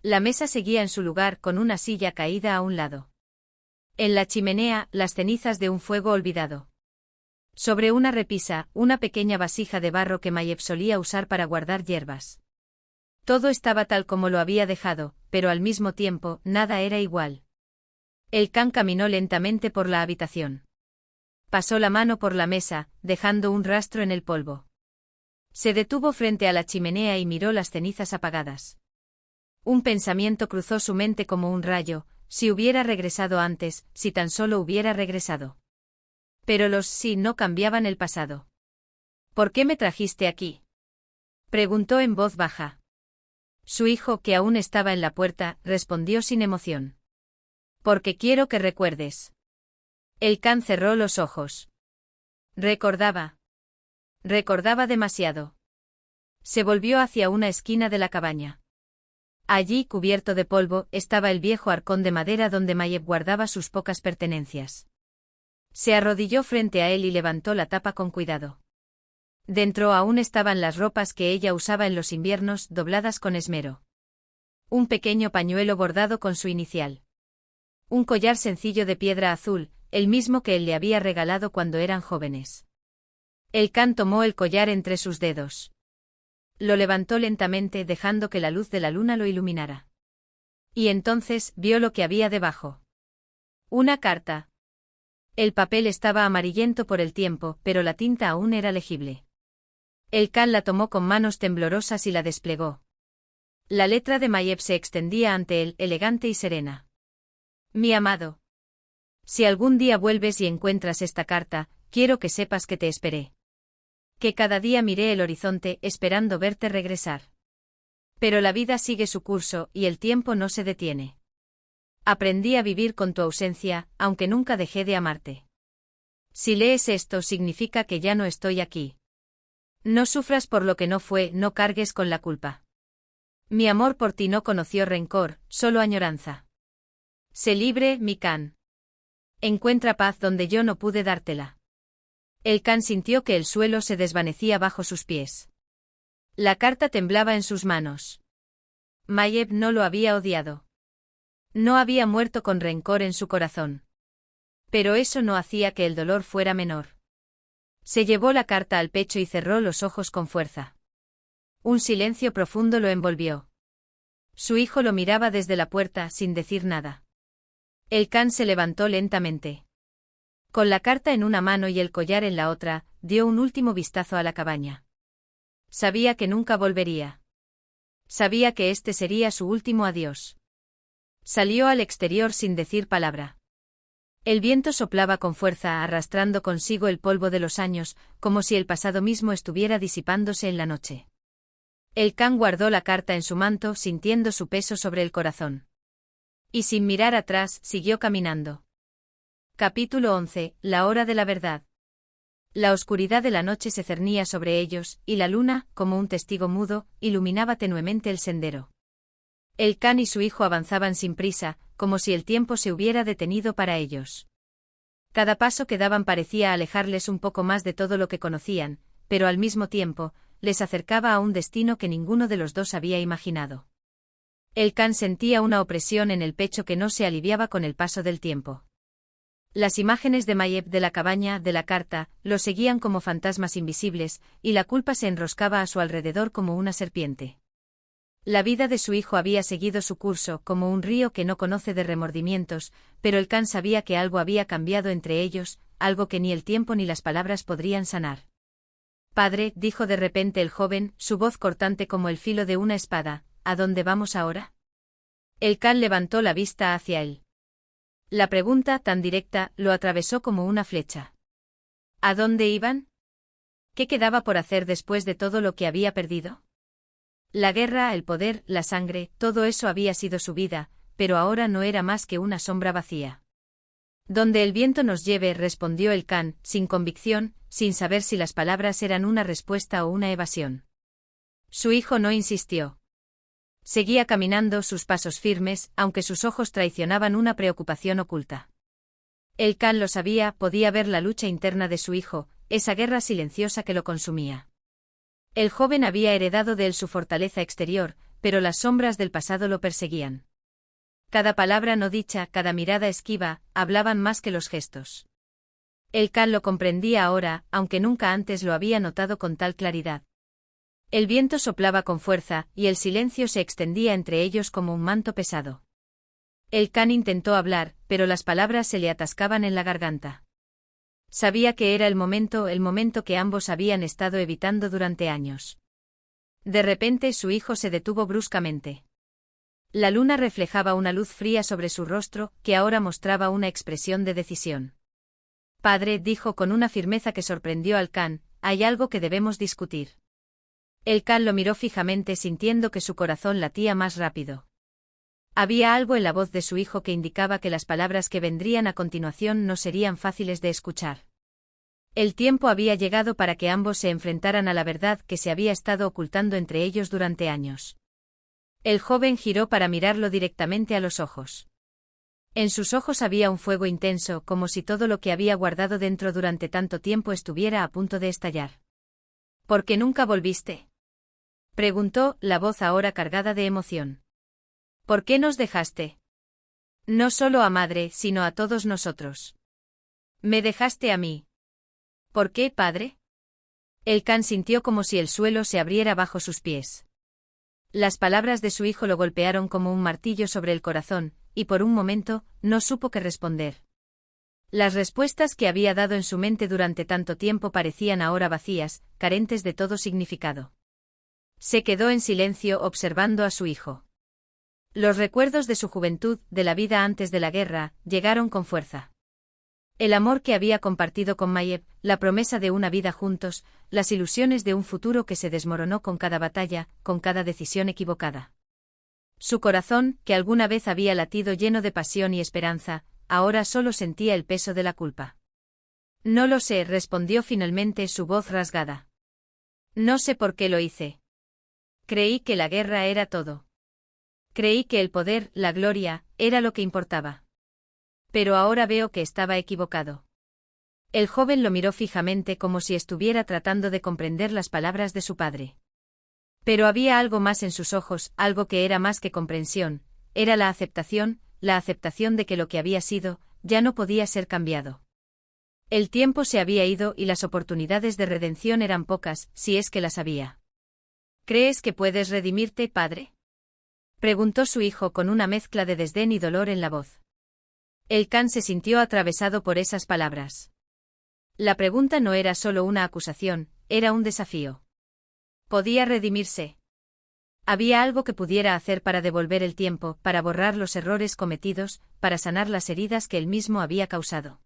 La mesa seguía en su lugar con una silla caída a un lado. En la chimenea, las cenizas de un fuego olvidado. Sobre una repisa, una pequeña vasija de barro que Mayeb solía usar para guardar hierbas. Todo estaba tal como lo había dejado, pero al mismo tiempo, nada era igual. El can caminó lentamente por la habitación. Pasó la mano por la mesa, dejando un rastro en el polvo. Se detuvo frente a la chimenea y miró las cenizas apagadas. Un pensamiento cruzó su mente como un rayo: si hubiera regresado antes, si tan solo hubiera regresado. Pero los sí no cambiaban el pasado. «¿Por qué me trajiste aquí?», preguntó en voz baja. Su hijo, que aún estaba en la puerta, respondió sin emoción. «Porque quiero que recuerdes». El can cerró los ojos. Recordaba. Recordaba demasiado. Se volvió hacia una esquina de la cabaña. Allí, cubierto de polvo, estaba el viejo arcón de madera donde Mayeb guardaba sus pocas pertenencias. Se arrodilló frente a él y levantó la tapa con cuidado. Dentro aún estaban las ropas que ella usaba en los inviernos, dobladas con esmero. Un pequeño pañuelo bordado con su inicial. Un collar sencillo de piedra azul, el mismo que él le había regalado cuando eran jóvenes. El can tomó el collar entre sus dedos. Lo levantó lentamente, dejando que la luz de la luna lo iluminara. Y entonces vio lo que había debajo. Una carta. El papel estaba amarillento por el tiempo, pero la tinta aún era legible. El can la tomó con manos temblorosas y la desplegó. La letra de Mayeb se extendía ante él, elegante y serena. «Mi amado. Si algún día vuelves y encuentras esta carta, quiero que sepas que te esperé. Que cada día miré el horizonte esperando verte regresar. Pero la vida sigue su curso y el tiempo no se detiene. Aprendí a vivir con tu ausencia, aunque nunca dejé de amarte. Si lees esto significa que ya no estoy aquí. No sufras por lo que no fue, no cargues con la culpa. Mi amor por ti no conoció rencor, solo añoranza. Sé libre, mi can. Encuentra paz donde yo no pude dártela». El can sintió que el suelo se desvanecía bajo sus pies. La carta temblaba en sus manos. Mayeb no lo había odiado. No había muerto con rencor en su corazón. Pero eso no hacía que el dolor fuera menor. Se llevó la carta al pecho y cerró los ojos con fuerza. Un silencio profundo lo envolvió. Su hijo lo miraba desde la puerta sin decir nada. El can se levantó lentamente. Con la carta en una mano y el collar en la otra, dio un último vistazo a la cabaña. Sabía que nunca volvería. Sabía que este sería su último adiós. Salió al exterior sin decir palabra. El viento soplaba con fuerza, arrastrando consigo el polvo de los años, como si el pasado mismo estuviera disipándose en la noche. El can guardó la carta en su manto, sintiendo su peso sobre el corazón. Y sin mirar atrás, siguió caminando. Capítulo 11. La hora de la verdad. La oscuridad de la noche se cernía sobre ellos, y la luna, como un testigo mudo, iluminaba tenuemente el sendero. El can y su hijo avanzaban sin prisa, como si el tiempo se hubiera detenido para ellos. Cada paso que daban parecía alejarles un poco más de todo lo que conocían, pero al mismo tiempo, les acercaba a un destino que ninguno de los dos había imaginado. El Khan sentía una opresión en el pecho que no se aliviaba con el paso del tiempo. Las imágenes de Mayeb de la cabaña, de la carta, lo seguían como fantasmas invisibles, y la culpa se enroscaba a su alrededor como una serpiente. La vida de su hijo había seguido su curso, como un río que no conoce de remordimientos, pero el Khan sabía que algo había cambiado entre ellos, algo que ni el tiempo ni las palabras podrían sanar. Padre, dijo de repente el joven, su voz cortante como el filo de una espada, ¿a dónde vamos ahora? El Khan levantó la vista hacia él. La pregunta, tan directa, lo atravesó como una flecha. ¿A dónde iban? ¿Qué quedaba por hacer después de todo lo que había perdido? La guerra, el poder, la sangre, todo eso había sido su vida, pero ahora no era más que una sombra vacía. Donde el viento nos lleve, respondió el Khan, sin convicción, sin saber si las palabras eran una respuesta o una evasión. Su hijo no insistió. Seguía caminando, sus pasos firmes, aunque sus ojos traicionaban una preocupación oculta. El Khan lo sabía, podía ver la lucha interna de su hijo, esa guerra silenciosa que lo consumía. El joven había heredado de él su fortaleza exterior, pero las sombras del pasado lo perseguían. Cada palabra no dicha, cada mirada esquiva, hablaban más que los gestos. El Khan lo comprendía ahora, aunque nunca antes lo había notado con tal claridad. El viento soplaba con fuerza, y el silencio se extendía entre ellos como un manto pesado. El Khan intentó hablar, pero las palabras se le atascaban en la garganta. Sabía que era el momento que ambos habían estado evitando durante años. De repente su hijo se detuvo bruscamente. La luna reflejaba una luz fría sobre su rostro, que ahora mostraba una expresión de decisión. Padre, dijo con una firmeza que sorprendió al Khan, hay algo que debemos discutir. El Khan lo miró fijamente sintiendo que su corazón latía más rápido. Había algo en la voz de su hijo que indicaba que las palabras que vendrían a continuación no serían fáciles de escuchar. El tiempo había llegado para que ambos se enfrentaran a la verdad que se había estado ocultando entre ellos durante años. El joven giró para mirarlo directamente a los ojos. En sus ojos había un fuego intenso, como si todo lo que había guardado dentro durante tanto tiempo estuviera a punto de estallar. ¿Por qué nunca volviste?, preguntó, la voz ahora cargada de emoción. ¿Por qué nos dejaste? No solo a madre, sino a todos nosotros. Me dejaste a mí. ¿Por qué, padre? El Khan sintió como si el suelo se abriera bajo sus pies. Las palabras de su hijo lo golpearon como un martillo sobre el corazón, y por un momento, no supo qué responder. Las respuestas que había dado en su mente durante tanto tiempo parecían ahora vacías, carentes de todo significado. Se quedó en silencio observando a su hijo. Los recuerdos de su juventud, de la vida antes de la guerra, llegaron con fuerza. El amor que había compartido con Mayeb, la promesa de una vida juntos, las ilusiones de un futuro que se desmoronó con cada batalla, con cada decisión equivocada. Su corazón, que alguna vez había latido lleno de pasión y esperanza, ahora solo sentía el peso de la culpa. No lo sé, respondió finalmente su voz rasgada. No sé por qué lo hice. Creí que la guerra era todo. Creí que el poder, la gloria, era lo que importaba. Pero ahora veo que estaba equivocado. El joven lo miró fijamente como si estuviera tratando de comprender las palabras de su padre. Pero había algo más en sus ojos, algo que era más que comprensión, era la aceptación de que lo que había sido, ya no podía ser cambiado. El tiempo se había ido y las oportunidades de redención eran pocas, si es que las había. ¿Crees que puedes redimirte, padre?, preguntó su hijo con una mezcla de desdén y dolor en la voz. El Khan se sintió atravesado por esas palabras. La pregunta no era solo una acusación, era un desafío. ¿Podía redimirse? ¿Había algo que pudiera hacer para devolver el tiempo, para borrar los errores cometidos, para sanar las heridas que él mismo había causado?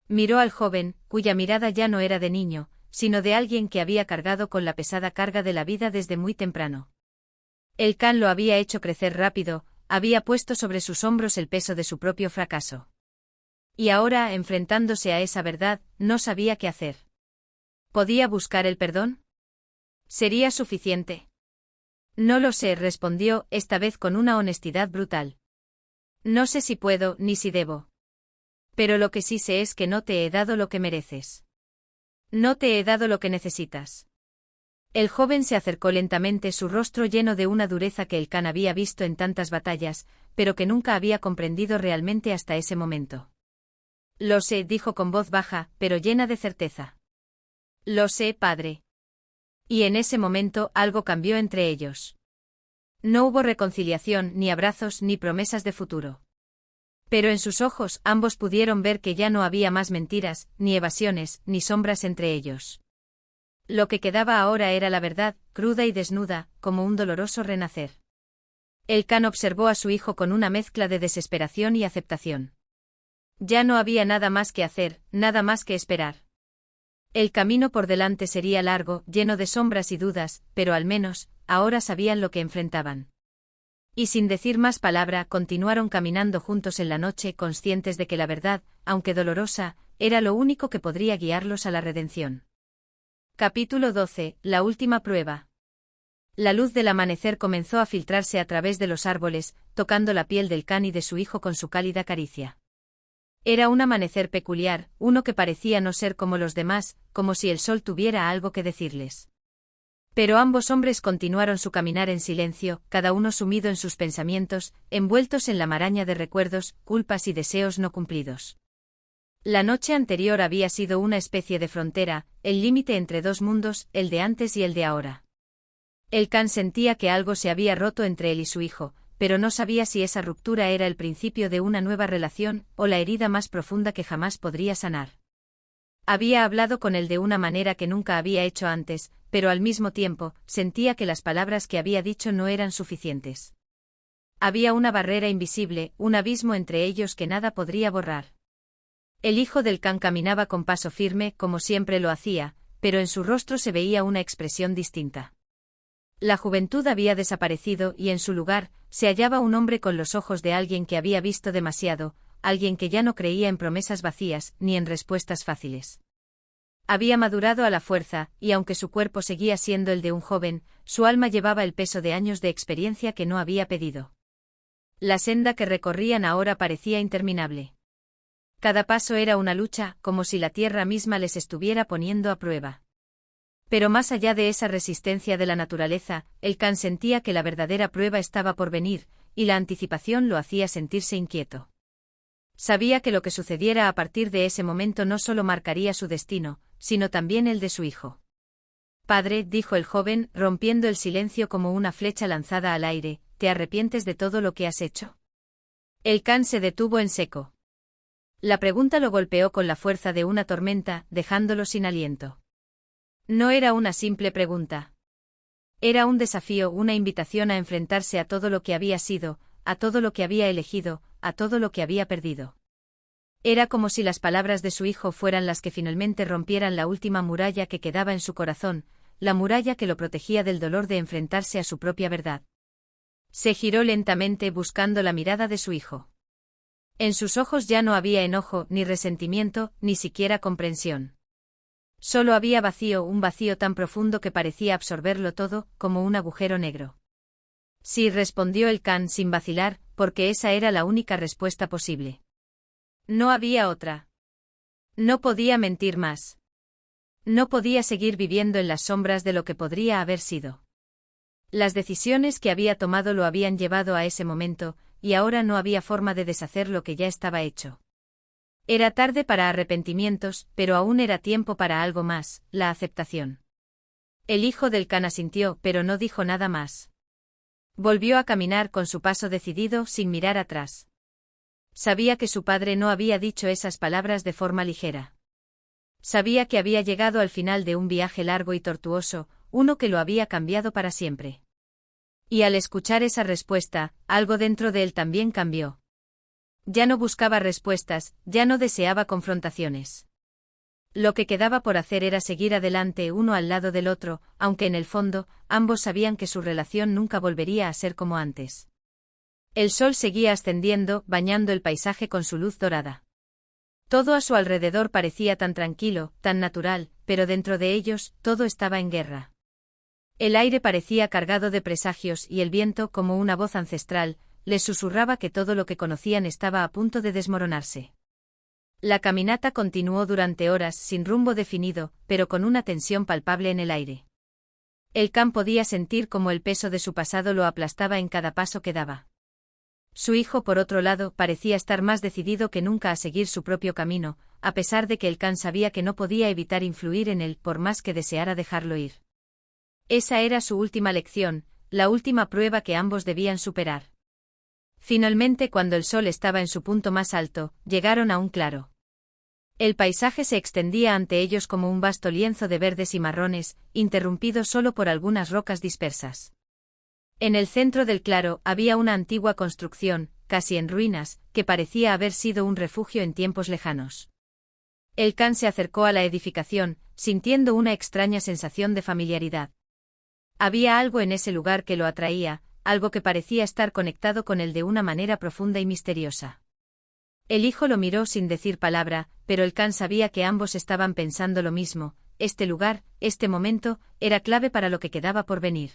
Miró al joven, cuya mirada ya no era de niño, sino de alguien que había cargado con la pesada carga de la vida desde muy temprano. El Khan lo había hecho crecer rápido, había puesto sobre sus hombros el peso de su propio fracaso. Y ahora, enfrentándose a esa verdad, no sabía qué hacer. ¿Podía buscar el perdón? ¿Sería suficiente? No lo sé, respondió, esta vez con una honestidad brutal. No sé si puedo, ni si debo. Pero lo que sí sé es que no te he dado lo que mereces. No te he dado lo que necesitas. El joven se acercó lentamente, su rostro lleno de una dureza que el Khan había visto en tantas batallas, pero que nunca había comprendido realmente hasta ese momento. Lo sé, dijo con voz baja, pero llena de certeza. Lo sé, padre. Y en ese momento algo cambió entre ellos. No hubo reconciliación, ni abrazos, ni promesas de futuro. Pero en sus ojos ambos pudieron ver que ya no había más mentiras, ni evasiones, ni sombras entre ellos. Lo que quedaba ahora era la verdad, cruda y desnuda, como un doloroso renacer. El Khan observó a su hijo con una mezcla de desesperación y aceptación. Ya no había nada más que hacer, nada más que esperar. El camino por delante sería largo, lleno de sombras y dudas, pero al menos, ahora sabían lo que enfrentaban. Y sin decir más palabra, continuaron caminando juntos en la noche, conscientes de que la verdad, aunque dolorosa, era lo único que podría guiarlos a la redención. Capítulo 12. La última prueba. La luz del amanecer comenzó a filtrarse a través de los árboles, tocando la piel del Khan y de su hijo con su cálida caricia. Era un amanecer peculiar, uno que parecía no ser como los demás, como si el sol tuviera algo que decirles. Pero ambos hombres continuaron su caminar en silencio, cada uno sumido en sus pensamientos, envueltos en la maraña de recuerdos, culpas y deseos no cumplidos. La noche anterior había sido una especie de frontera, el límite entre dos mundos, el de antes y el de ahora. El Khan sentía que algo se había roto entre él y su hijo, pero no sabía si esa ruptura era el principio de una nueva relación, o la herida más profunda que jamás podría sanar. Había hablado con él de una manera que nunca había hecho antes, pero al mismo tiempo, sentía que las palabras que había dicho no eran suficientes. Había una barrera invisible, un abismo entre ellos que nada podría borrar. El hijo del Khan caminaba con paso firme, como siempre lo hacía, pero en su rostro se veía una expresión distinta. La juventud había desaparecido y en su lugar, se hallaba un hombre con los ojos de alguien que había visto demasiado, alguien que ya no creía en promesas vacías, ni en respuestas fáciles. Había madurado a la fuerza, y aunque su cuerpo seguía siendo el de un joven, su alma llevaba el peso de años de experiencia que no había pedido. La senda que recorrían ahora parecía interminable. Cada paso era una lucha, como si la tierra misma les estuviera poniendo a prueba. Pero más allá de esa resistencia de la naturaleza, el Khan sentía que la verdadera prueba estaba por venir, y la anticipación lo hacía sentirse inquieto. Sabía que lo que sucediera a partir de ese momento no solo marcaría su destino, sino también el de su hijo. Padre, dijo el joven, rompiendo el silencio como una flecha lanzada al aire, ¿te arrepientes de todo lo que has hecho? El Khan se detuvo en seco. La pregunta lo golpeó con la fuerza de una tormenta, dejándolo sin aliento. No era una simple pregunta. Era un desafío, una invitación a enfrentarse a todo lo que había sido, a todo lo que había elegido, a todo lo que había perdido. Era como si las palabras de su hijo fueran las que finalmente rompieran la última muralla que quedaba en su corazón, la muralla que lo protegía del dolor de enfrentarse a su propia verdad. Se giró lentamente buscando la mirada de su hijo. En sus ojos ya no había enojo, ni resentimiento, ni siquiera comprensión. Solo había vacío, un vacío tan profundo que parecía absorberlo todo, como un agujero negro. Sí, respondió el Khan sin vacilar, porque esa era la única respuesta posible. No había otra. No podía mentir más. No podía seguir viviendo en las sombras de lo que podría haber sido. Las decisiones que había tomado lo habían llevado a ese momento, y ahora no había forma de deshacer lo que ya estaba hecho. Era tarde para arrepentimientos, pero aún era tiempo para algo más, la aceptación. El hijo del Khan asintió, pero no dijo nada más. Volvió a caminar con su paso decidido, sin mirar atrás. Sabía que su padre no había dicho esas palabras de forma ligera. Sabía que había llegado al final de un viaje largo y tortuoso, uno que lo había cambiado para siempre. Y al escuchar esa respuesta, algo dentro de él también cambió. Ya no buscaba respuestas, ya no deseaba confrontaciones. Lo que quedaba por hacer era seguir adelante uno al lado del otro, aunque en el fondo, ambos sabían que su relación nunca volvería a ser como antes. El sol seguía ascendiendo, bañando el paisaje con su luz dorada. Todo a su alrededor parecía tan tranquilo, tan natural, pero dentro de ellos, todo estaba en guerra. El aire parecía cargado de presagios y el viento, como una voz ancestral, les susurraba que todo lo que conocían estaba a punto de desmoronarse. La caminata continuó durante horas sin rumbo definido, pero con una tensión palpable en el aire. El Khan podía sentir cómo el peso de su pasado lo aplastaba en cada paso que daba. Su hijo, por otro lado, parecía estar más decidido que nunca a seguir su propio camino, a pesar de que el Khan sabía que no podía evitar influir en él por más que deseara dejarlo ir. Esa era su última lección, la última prueba que ambos debían superar. Finalmente, cuando el sol estaba en su punto más alto, llegaron a un claro. El paisaje se extendía ante ellos como un vasto lienzo de verdes y marrones, interrumpido solo por algunas rocas dispersas. En el centro del claro había una antigua construcción, casi en ruinas, que parecía haber sido un refugio en tiempos lejanos. El Khan se acercó a la edificación, sintiendo una extraña sensación de familiaridad. Había algo en ese lugar que lo atraía, algo que parecía estar conectado con él de una manera profunda y misteriosa. El hijo lo miró sin decir palabra, pero el Khan sabía que ambos estaban pensando lo mismo: este lugar, este momento, era clave para lo que quedaba por venir.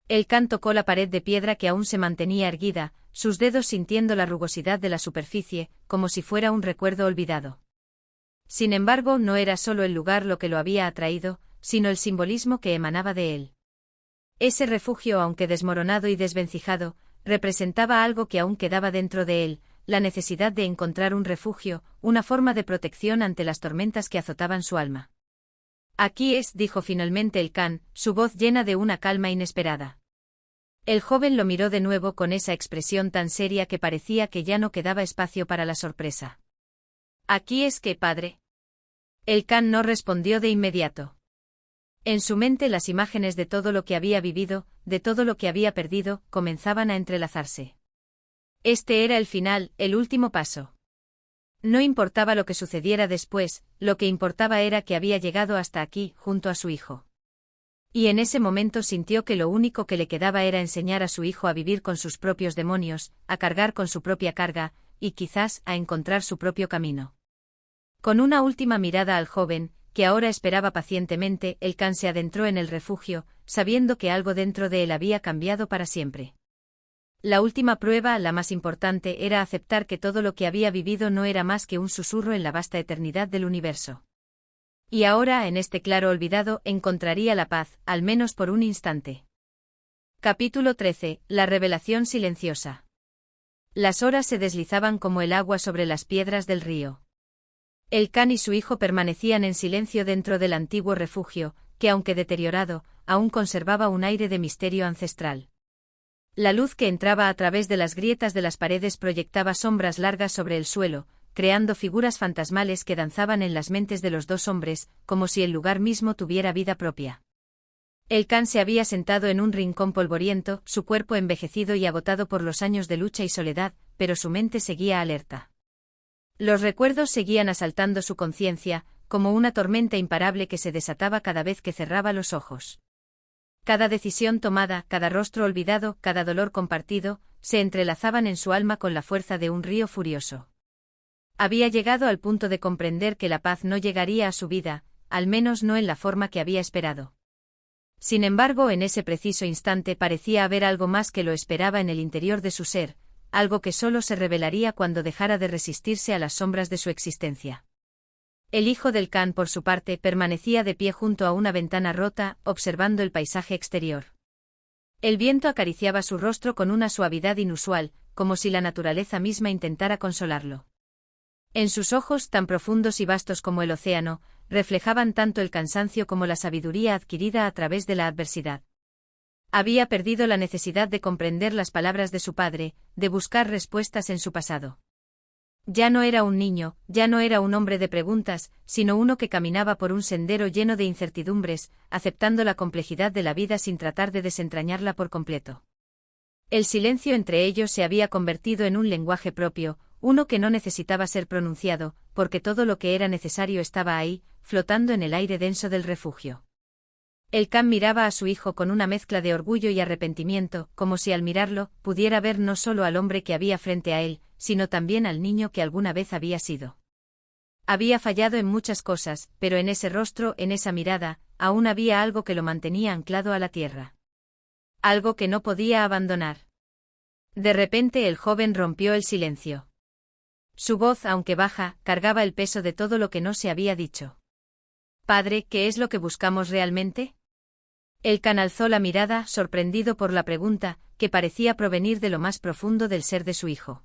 El Khan tocó la pared de piedra que aún se mantenía erguida, sus dedos sintiendo la rugosidad de la superficie, como si fuera un recuerdo olvidado. Sin embargo, no era solo el lugar lo que lo había atraído, sino el simbolismo que emanaba de él. Ese refugio, aunque desmoronado y desvencijado, representaba algo que aún quedaba dentro de él: la necesidad de encontrar un refugio, una forma de protección ante las tormentas que azotaban su alma. Aquí es, dijo finalmente el Khan, su voz llena de una calma inesperada. El joven lo miró de nuevo con esa expresión tan seria que parecía que ya no quedaba espacio para la sorpresa. ¿Aquí es qué, padre? El Khan no respondió de inmediato. En su mente las imágenes de todo lo que había vivido, de todo lo que había perdido, comenzaban a entrelazarse. Este era el final, el último paso. No importaba lo que sucediera después, lo que importaba era que había llegado hasta aquí, junto a su hijo. Y en ese momento sintió que lo único que le quedaba era enseñar a su hijo a vivir con sus propios demonios, a cargar con su propia carga, y quizás a encontrar su propio camino. Con una última mirada al joven, que ahora esperaba pacientemente, el Khan se adentró en el refugio, sabiendo que algo dentro de él había cambiado para siempre. La última prueba, la más importante, era aceptar que todo lo que había vivido no era más que un susurro en la vasta eternidad del universo. Y ahora, en este claro olvidado, encontraría la paz, al menos por un instante. Capítulo 13. La revelación silenciosa. Las horas se deslizaban como el agua sobre las piedras del río. El Khan y su hijo permanecían en silencio dentro del antiguo refugio, que aunque deteriorado, aún conservaba un aire de misterio ancestral. La luz que entraba a través de las grietas de las paredes proyectaba sombras largas sobre el suelo, creando figuras fantasmales que danzaban en las mentes de los dos hombres, como si el lugar mismo tuviera vida propia. El Khan se había sentado en un rincón polvoriento, su cuerpo envejecido y agotado por los años de lucha y soledad, pero su mente seguía alerta. Los recuerdos seguían asaltando su conciencia, como una tormenta imparable que se desataba cada vez que cerraba los ojos. Cada decisión tomada, cada rostro olvidado, cada dolor compartido, se entrelazaban en su alma con la fuerza de un río furioso. Había llegado al punto de comprender que la paz no llegaría a su vida, al menos no en la forma que había esperado. Sin embargo, en ese preciso instante parecía haber algo más que lo esperaba en el interior de su ser, algo que solo se revelaría cuando dejara de resistirse a las sombras de su existencia. El hijo del Khan, por su parte, permanecía de pie junto a una ventana rota, observando el paisaje exterior. El viento acariciaba su rostro con una suavidad inusual, como si la naturaleza misma intentara consolarlo. En sus ojos, tan profundos y vastos como el océano, reflejaban tanto el cansancio como la sabiduría adquirida a través de la adversidad. Había perdido la necesidad de comprender las palabras de su padre, de buscar respuestas en su pasado. Ya no era un niño, ya no era un hombre de preguntas, sino uno que caminaba por un sendero lleno de incertidumbres, aceptando la complejidad de la vida sin tratar de desentrañarla por completo. El silencio entre ellos se había convertido en un lenguaje propio, uno que no necesitaba ser pronunciado, porque todo lo que era necesario estaba ahí, flotando en el aire denso del refugio. El Khan miraba a su hijo con una mezcla de orgullo y arrepentimiento, como si al mirarlo, pudiera ver no solo al hombre que había frente a él, sino también al niño que alguna vez había sido. Había fallado en muchas cosas, pero en ese rostro, en esa mirada, aún había algo que lo mantenía anclado a la tierra. Algo que no podía abandonar. De repente el joven rompió el silencio. Su voz, aunque baja, cargaba el peso de todo lo que no se había dicho. «Padre, ¿qué es lo que buscamos realmente?» El Khan alzó la mirada, sorprendido por la pregunta, que parecía provenir de lo más profundo del ser de su hijo.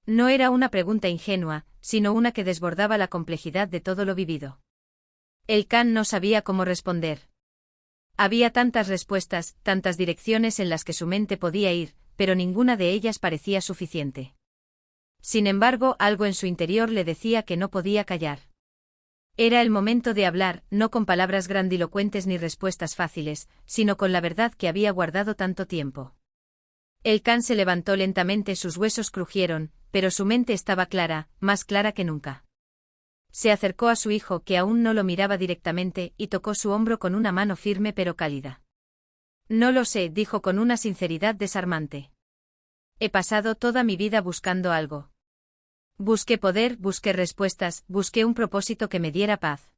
No era una pregunta ingenua, sino una que desbordaba la complejidad de todo lo vivido. El Khan no sabía cómo responder. Había tantas respuestas, tantas direcciones en las que su mente podía ir, pero ninguna de ellas parecía suficiente. Sin embargo, algo en su interior le decía que no podía callar. Era el momento de hablar, no con palabras grandilocuentes ni respuestas fáciles, sino con la verdad que había guardado tanto tiempo. El Khan se levantó lentamente, sus huesos crujieron, pero su mente estaba clara, más clara que nunca. Se acercó a su hijo, que aún no lo miraba directamente, y tocó su hombro con una mano firme pero cálida. No lo sé, dijo con una sinceridad desarmante. He pasado toda mi vida buscando algo. Busqué poder, busqué respuestas, busqué un propósito que me diera paz.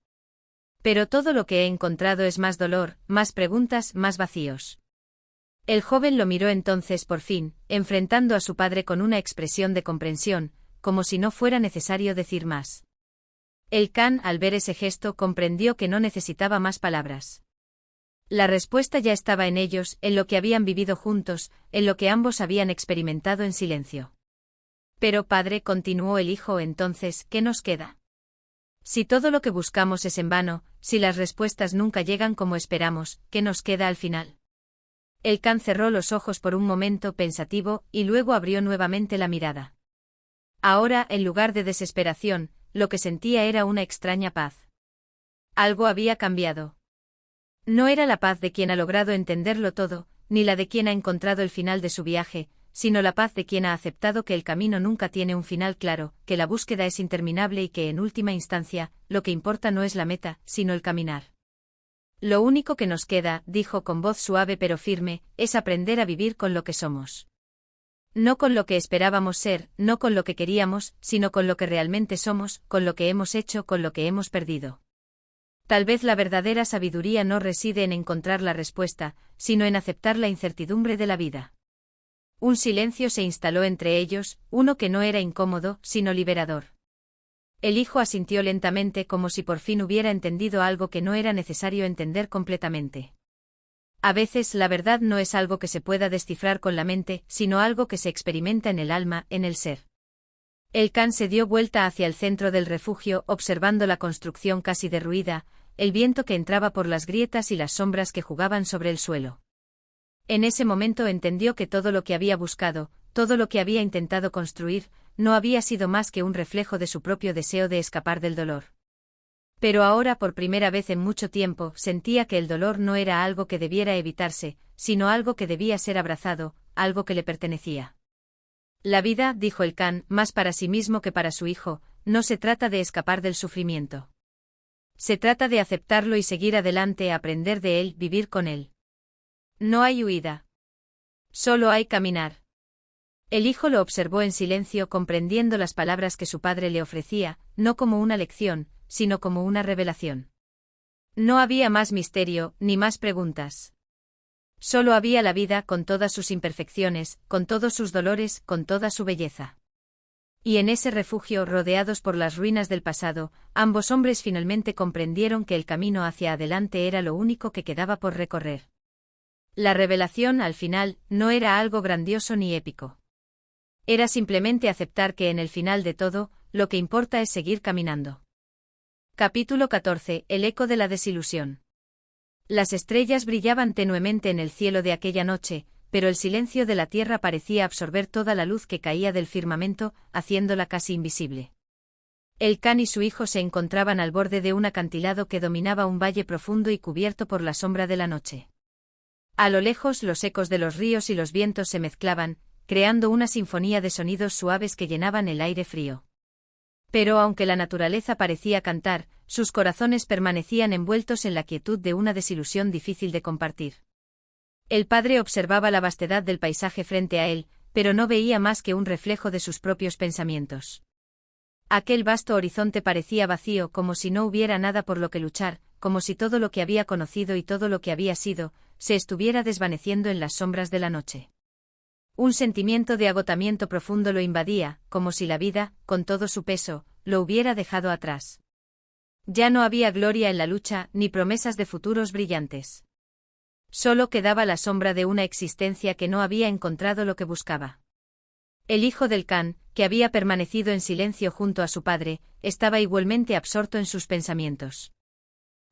Pero todo lo que he encontrado es más dolor, más preguntas, más vacíos. El joven lo miró entonces por fin, enfrentando a su padre con una expresión de comprensión, como si no fuera necesario decir más. El Khan, al ver ese gesto, comprendió que no necesitaba más palabras. La respuesta ya estaba en ellos, en lo que habían vivido juntos, en lo que ambos habían experimentado en silencio. Pero padre, continuó el hijo, entonces, ¿qué nos queda? Si todo lo que buscamos es en vano, si las respuestas nunca llegan como esperamos, ¿qué nos queda al final? El Khan cerró los ojos por un momento pensativo, y luego abrió nuevamente la mirada. Ahora, en lugar de desesperación, lo que sentía era una extraña paz. Algo había cambiado. No era la paz de quien ha logrado entenderlo todo, ni la de quien ha encontrado el final de su viaje, sino la paz de quien ha aceptado que el camino nunca tiene un final claro, que la búsqueda es interminable y que en última instancia, lo que importa no es la meta, sino el caminar. Lo único que nos queda, dijo con voz suave pero firme, es aprender a vivir con lo que somos. No con lo que esperábamos ser, no con lo que queríamos, sino con lo que realmente somos, con lo que hemos hecho, con lo que hemos perdido. Tal vez la verdadera sabiduría no reside en encontrar la respuesta, sino en aceptar la incertidumbre de la vida. Un silencio se instaló entre ellos, uno que no era incómodo, sino liberador. El hijo asintió lentamente como si por fin hubiera entendido algo que no era necesario entender completamente. A veces la verdad no es algo que se pueda descifrar con la mente, sino algo que se experimenta en el alma, en el ser. El Khan se dio vuelta hacia el centro del refugio, observando la construcción casi derruida, el viento que entraba por las grietas y las sombras que jugaban sobre el suelo. En ese momento entendió que todo lo que había buscado, todo lo que había intentado construir, no había sido más que un reflejo de su propio deseo de escapar del dolor. Pero ahora, por primera vez en mucho tiempo, sentía que el dolor no era algo que debiera evitarse, sino algo que debía ser abrazado, algo que le pertenecía. La vida, dijo el Khan, más para sí mismo que para su hijo, no se trata de escapar del sufrimiento. Se trata de aceptarlo y seguir adelante, aprender de él, vivir con él. No hay huida. Solo hay caminar. El hijo lo observó en silencio, comprendiendo las palabras que su padre le ofrecía, no como una lección, sino como una revelación. No había más misterio, ni más preguntas. Solo había la vida con todas sus imperfecciones, con todos sus dolores, con toda su belleza. Y en ese refugio, rodeados por las ruinas del pasado, ambos hombres finalmente comprendieron que el camino hacia adelante era lo único que quedaba por recorrer. La revelación, al final, no era algo grandioso ni épico. Era simplemente aceptar que en el final de todo, lo que importa es seguir caminando. Capítulo 14. El eco de la desilusión. Las estrellas brillaban tenuemente en el cielo de aquella noche, pero el silencio de la tierra parecía absorber toda la luz que caía del firmamento, haciéndola casi invisible. El Khan y su hijo se encontraban al borde de un acantilado que dominaba un valle profundo y cubierto por la sombra de la noche. A lo lejos los ecos de los ríos y los vientos se mezclaban, creando una sinfonía de sonidos suaves que llenaban el aire frío. Pero aunque la naturaleza parecía cantar, sus corazones permanecían envueltos en la quietud de una desilusión difícil de compartir. El padre observaba la vastedad del paisaje frente a él, pero no veía más que un reflejo de sus propios pensamientos. Aquel vasto horizonte parecía vacío, como si no hubiera nada por lo que luchar, como si todo lo que había conocido y todo lo que había sido, se estuviera desvaneciendo en las sombras de la noche. Un sentimiento de agotamiento profundo lo invadía, como si la vida, con todo su peso, lo hubiera dejado atrás. Ya no había gloria en la lucha, ni promesas de futuros brillantes. Solo quedaba la sombra de una existencia que no había encontrado lo que buscaba. El hijo del Khan, que había permanecido en silencio junto a su padre, estaba igualmente absorto en sus pensamientos.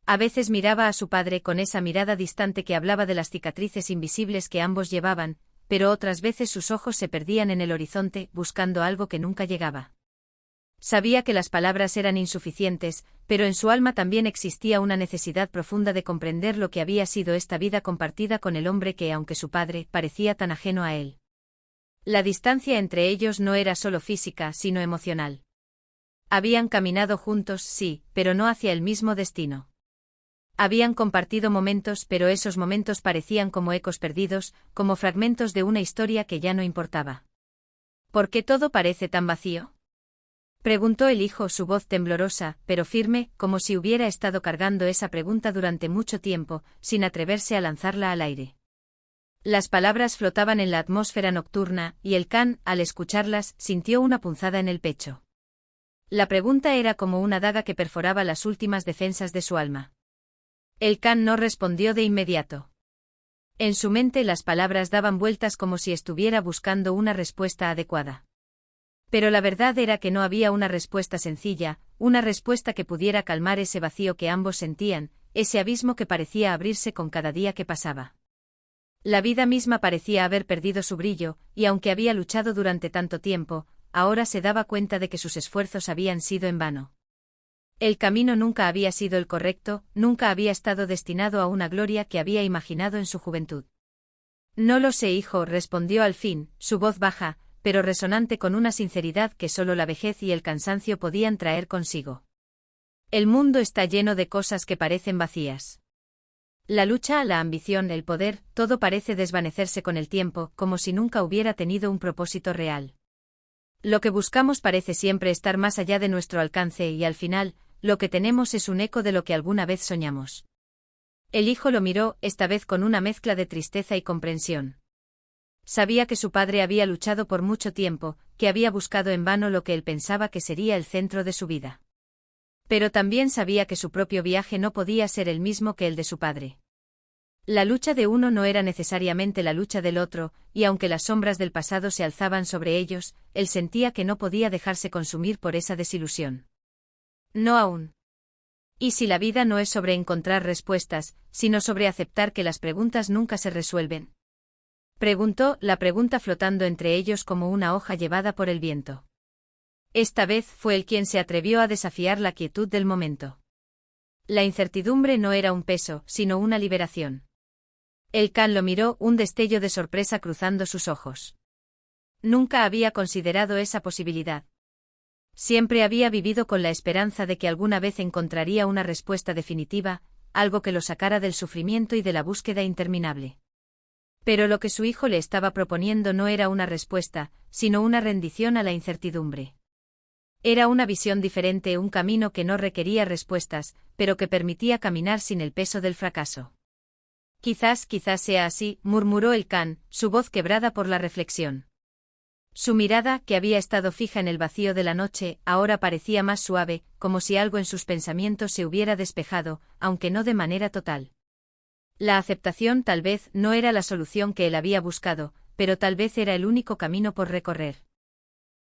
A veces miraba a su padre con esa mirada distante que hablaba de las cicatrices invisibles que ambos llevaban, pero otras veces sus ojos se perdían en el horizonte, buscando algo que nunca llegaba. Sabía que las palabras eran insuficientes, pero en su alma también existía una necesidad profunda de comprender lo que había sido esta vida compartida con el hombre que, aunque su padre, parecía tan ajeno a él. La distancia entre ellos no era solo física, sino emocional. Habían caminado juntos, sí, pero no hacia el mismo destino. Habían compartido momentos, pero esos momentos parecían como ecos perdidos, como fragmentos de una historia que ya no importaba. ¿Por qué todo parece tan vacío?, preguntó el hijo, su voz temblorosa, pero firme, como si hubiera estado cargando esa pregunta durante mucho tiempo, sin atreverse a lanzarla al aire. Las palabras flotaban en la atmósfera nocturna, y el Khan, al escucharlas, sintió una punzada en el pecho. La pregunta era como una daga que perforaba las últimas defensas de su alma. El Khan no respondió de inmediato. En su mente las palabras daban vueltas como si estuviera buscando una respuesta adecuada. Pero la verdad era que no había una respuesta sencilla, una respuesta que pudiera calmar ese vacío que ambos sentían, ese abismo que parecía abrirse con cada día que pasaba. La vida misma parecía haber perdido su brillo, y aunque había luchado durante tanto tiempo, ahora se daba cuenta de que sus esfuerzos habían sido en vano. El camino nunca había sido el correcto, nunca había estado destinado a una gloria que había imaginado en su juventud. No lo sé, hijo, respondió al fin, su voz baja, pero resonante con una sinceridad que solo la vejez y el cansancio podían traer consigo. El mundo está lleno de cosas que parecen vacías. La lucha, la ambición, el poder, todo parece desvanecerse con el tiempo, como si nunca hubiera tenido un propósito real. Lo que buscamos parece siempre estar más allá de nuestro alcance y al final, lo que tenemos es un eco de lo que alguna vez soñamos. El hijo lo miró, esta vez con una mezcla de tristeza y comprensión. Sabía que su padre había luchado por mucho tiempo, que había buscado en vano lo que él pensaba que sería el centro de su vida. Pero también sabía que su propio viaje no podía ser el mismo que el de su padre. La lucha de uno no era necesariamente la lucha del otro, y aunque las sombras del pasado se alzaban sobre ellos, él sentía que no podía dejarse consumir por esa desilusión. No aún. ¿Y si la vida no es sobre encontrar respuestas, sino sobre aceptar que las preguntas nunca se resuelven?, preguntó, la pregunta flotando entre ellos como una hoja llevada por el viento. Esta vez fue él quien se atrevió a desafiar la quietud del momento. La incertidumbre no era un peso, sino una liberación. El Khan lo miró, un destello de sorpresa cruzando sus ojos. Nunca había considerado esa posibilidad. Siempre había vivido con la esperanza de que alguna vez encontraría una respuesta definitiva, algo que lo sacara del sufrimiento y de la búsqueda interminable. Pero lo que su hijo le estaba proponiendo no era una respuesta, sino una rendición a la incertidumbre. Era una visión diferente, un camino que no requería respuestas, pero que permitía caminar sin el peso del fracaso. Quizás sea así, murmuró el Khan, su voz quebrada por la reflexión. Su mirada, que había estado fija en el vacío de la noche, ahora parecía más suave, como si algo en sus pensamientos se hubiera despejado, aunque no de manera total. La aceptación tal vez no era la solución que él había buscado, pero tal vez era el único camino por recorrer.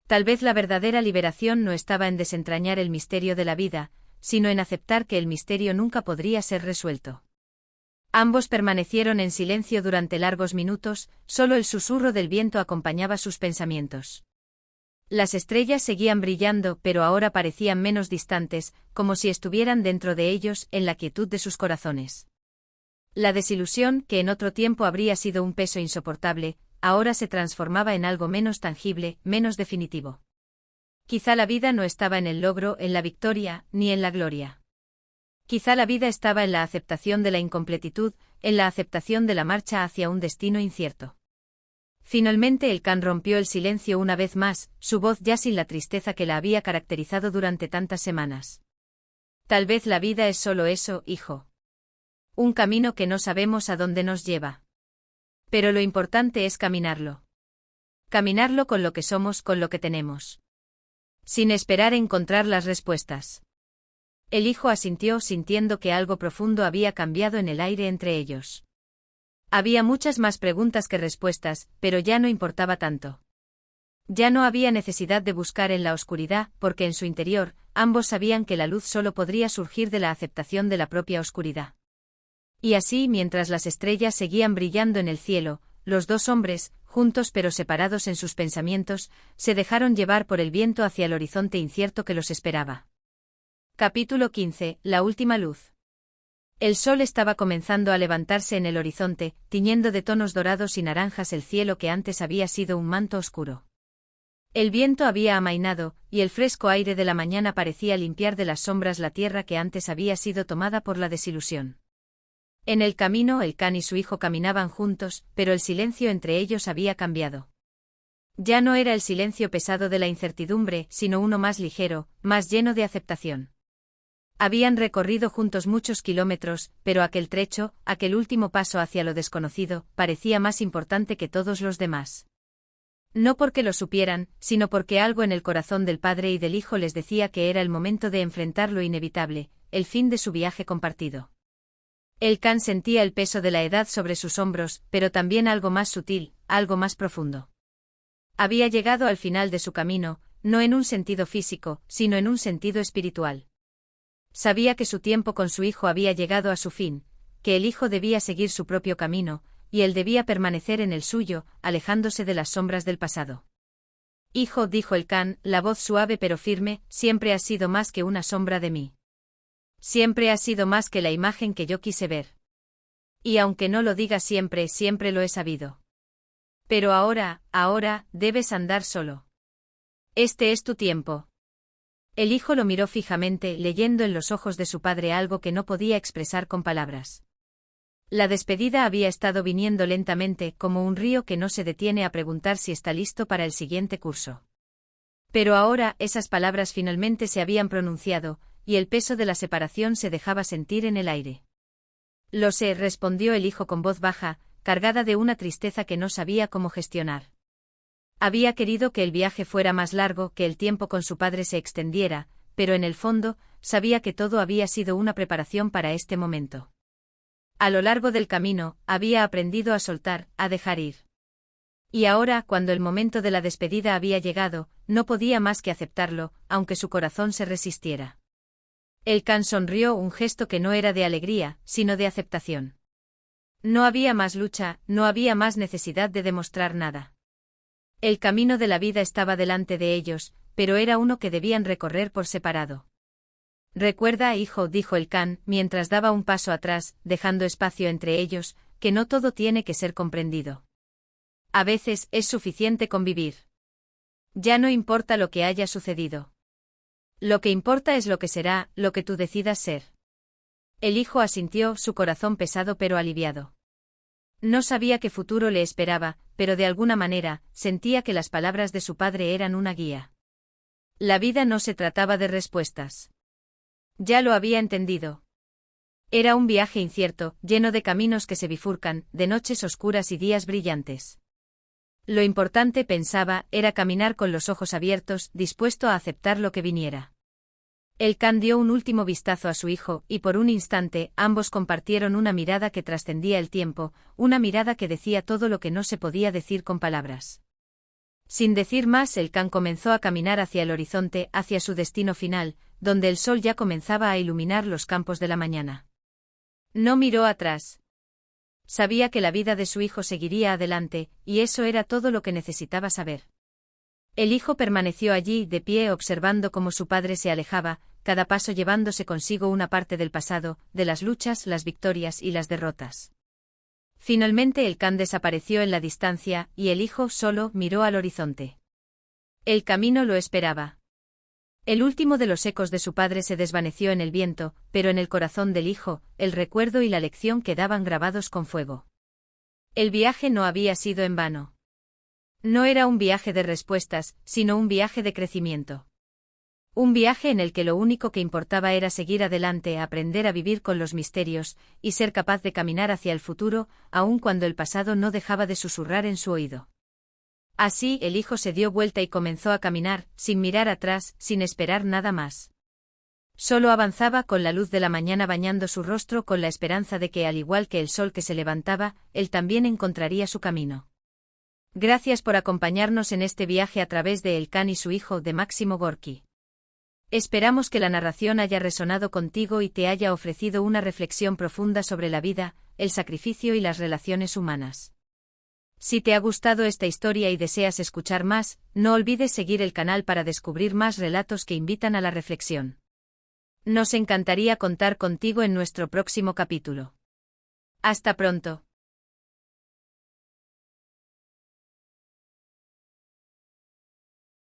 Tal vez la verdadera liberación no estaba en desentrañar el misterio de la vida, sino en aceptar que el misterio nunca podría ser resuelto. Ambos permanecieron en silencio durante largos minutos, solo el susurro del viento acompañaba sus pensamientos. Las estrellas seguían brillando, pero ahora parecían menos distantes, como si estuvieran dentro de ellos, en la quietud de sus corazones. La desilusión, que en otro tiempo habría sido un peso insoportable, ahora se transformaba en algo menos tangible, menos definitivo. Quizá la vida no estaba en el logro, en la victoria, ni en la gloria. Quizá la vida estaba en la aceptación de la incompletitud, en la aceptación de la marcha hacia un destino incierto. Finalmente el Khan rompió el silencio una vez más, su voz ya sin la tristeza que la había caracterizado durante tantas semanas. Tal vez la vida es solo eso, hijo. Un camino que no sabemos a dónde nos lleva. Pero lo importante es caminarlo. Caminarlo con lo que somos, con lo que tenemos. Sin esperar encontrar las respuestas. El hijo asintió, sintiendo que algo profundo había cambiado en el aire entre ellos. Había muchas más preguntas que respuestas, pero ya no importaba tanto. Ya no había necesidad de buscar en la oscuridad, porque en su interior, ambos sabían que la luz solo podría surgir de la aceptación de la propia oscuridad. Y así, mientras las estrellas seguían brillando en el cielo, los dos hombres, juntos pero separados en sus pensamientos, se dejaron llevar por el viento hacia el horizonte incierto que los esperaba. Capítulo 15. La última luz. El sol estaba comenzando a levantarse en el horizonte, tiñendo de tonos dorados y naranjas el cielo que antes había sido un manto oscuro. El viento había amainado, y el fresco aire de la mañana parecía limpiar de las sombras la tierra que antes había sido tomada por la desilusión. En el camino el can y su hijo caminaban juntos, pero el silencio entre ellos había cambiado. Ya no era el silencio pesado de la incertidumbre, sino uno más ligero, más lleno de aceptación. Habían recorrido juntos muchos kilómetros, pero aquel trecho, aquel último paso hacia lo desconocido, parecía más importante que todos los demás. No porque lo supieran, sino porque algo en el corazón del padre y del hijo les decía que era el momento de enfrentar lo inevitable, el fin de su viaje compartido. El can sentía el peso de la edad sobre sus hombros, pero también algo más sutil, algo más profundo. Había llegado al final de su camino, no en un sentido físico, sino en un sentido espiritual. Sabía que su tiempo con su hijo había llegado a su fin, que el hijo debía seguir su propio camino, y él debía permanecer en el suyo, alejándose de las sombras del pasado. Hijo, dijo el can, la voz suave pero firme, siempre has sido más que una sombra de mí. Siempre has sido más que la imagen que yo quise ver. Y aunque no lo digas siempre, siempre lo he sabido. Pero ahora, debes andar solo. Este es tu tiempo. El hijo lo miró fijamente, leyendo en los ojos de su padre algo que no podía expresar con palabras. La despedida había estado viniendo lentamente, como un río que no se detiene a preguntar si está listo para el siguiente curso. Pero ahora esas palabras finalmente se habían pronunciado, y el peso de la separación se dejaba sentir en el aire. Lo sé, respondió el hijo con voz baja, cargada de una tristeza que no sabía cómo gestionar. Había querido que el viaje fuera más largo, que el tiempo con su padre se extendiera, pero en el fondo, sabía que todo había sido una preparación para este momento. A lo largo del camino, había aprendido a soltar, a dejar ir. Y ahora, cuando el momento de la despedida había llegado, no podía más que aceptarlo, aunque su corazón se resistiera. El can sonrió, un gesto que no era de alegría, sino de aceptación. No había más lucha, no había más necesidad de demostrar nada. El camino de la vida estaba delante de ellos, pero era uno que debían recorrer por separado. Recuerda, hijo, dijo el can, mientras daba un paso atrás, dejando espacio entre ellos, que no todo tiene que ser comprendido. A veces es suficiente convivir. Ya no importa lo que haya sucedido. Lo que importa es lo que será, lo que tú decidas ser. El hijo asintió, su corazón pesado pero aliviado. No sabía qué futuro le esperaba, pero de alguna manera, sentía que las palabras de su padre eran una guía. La vida no se trataba de respuestas. Ya lo había entendido. Era un viaje incierto, lleno de caminos que se bifurcan, de noches oscuras y días brillantes. Lo importante, pensaba, era caminar con los ojos abiertos, dispuesto a aceptar lo que viniera. El can dio un último vistazo a su hijo, y por un instante, ambos compartieron una mirada que trascendía el tiempo, una mirada que decía todo lo que no se podía decir con palabras. Sin decir más, el can comenzó a caminar hacia el horizonte, hacia su destino final, donde el sol ya comenzaba a iluminar los campos de la mañana. No miró atrás. Sabía que la vida de su hijo seguiría adelante, y eso era todo lo que necesitaba saber. El hijo permaneció allí, de pie, observando cómo su padre se alejaba, cada paso llevándose consigo una parte del pasado, de las luchas, las victorias y las derrotas. Finalmente el can desapareció en la distancia, y el hijo solo miró al horizonte. El camino lo esperaba. El último de los ecos de su padre se desvaneció en el viento, pero en el corazón del hijo, el recuerdo y la lección quedaban grabados con fuego. El viaje no había sido en vano. No era un viaje de respuestas, sino un viaje de crecimiento. Un viaje en el que lo único que importaba era seguir adelante, aprender a vivir con los misterios, y ser capaz de caminar hacia el futuro, aun cuando el pasado no dejaba de susurrar en su oído. Así, el hijo se dio vuelta y comenzó a caminar, sin mirar atrás, sin esperar nada más. Solo avanzaba con la luz de la mañana bañando su rostro con la esperanza de que, al igual que el sol que se levantaba, él también encontraría su camino. Gracias por acompañarnos en este viaje a través de El Can y su hijo de Máximo Gorki. Esperamos que la narración haya resonado contigo y te haya ofrecido una reflexión profunda sobre la vida, el sacrificio y las relaciones humanas. Si te ha gustado esta historia y deseas escuchar más, no olvides seguir el canal para descubrir más relatos que invitan a la reflexión. Nos encantaría contar contigo en nuestro próximo capítulo. Hasta pronto.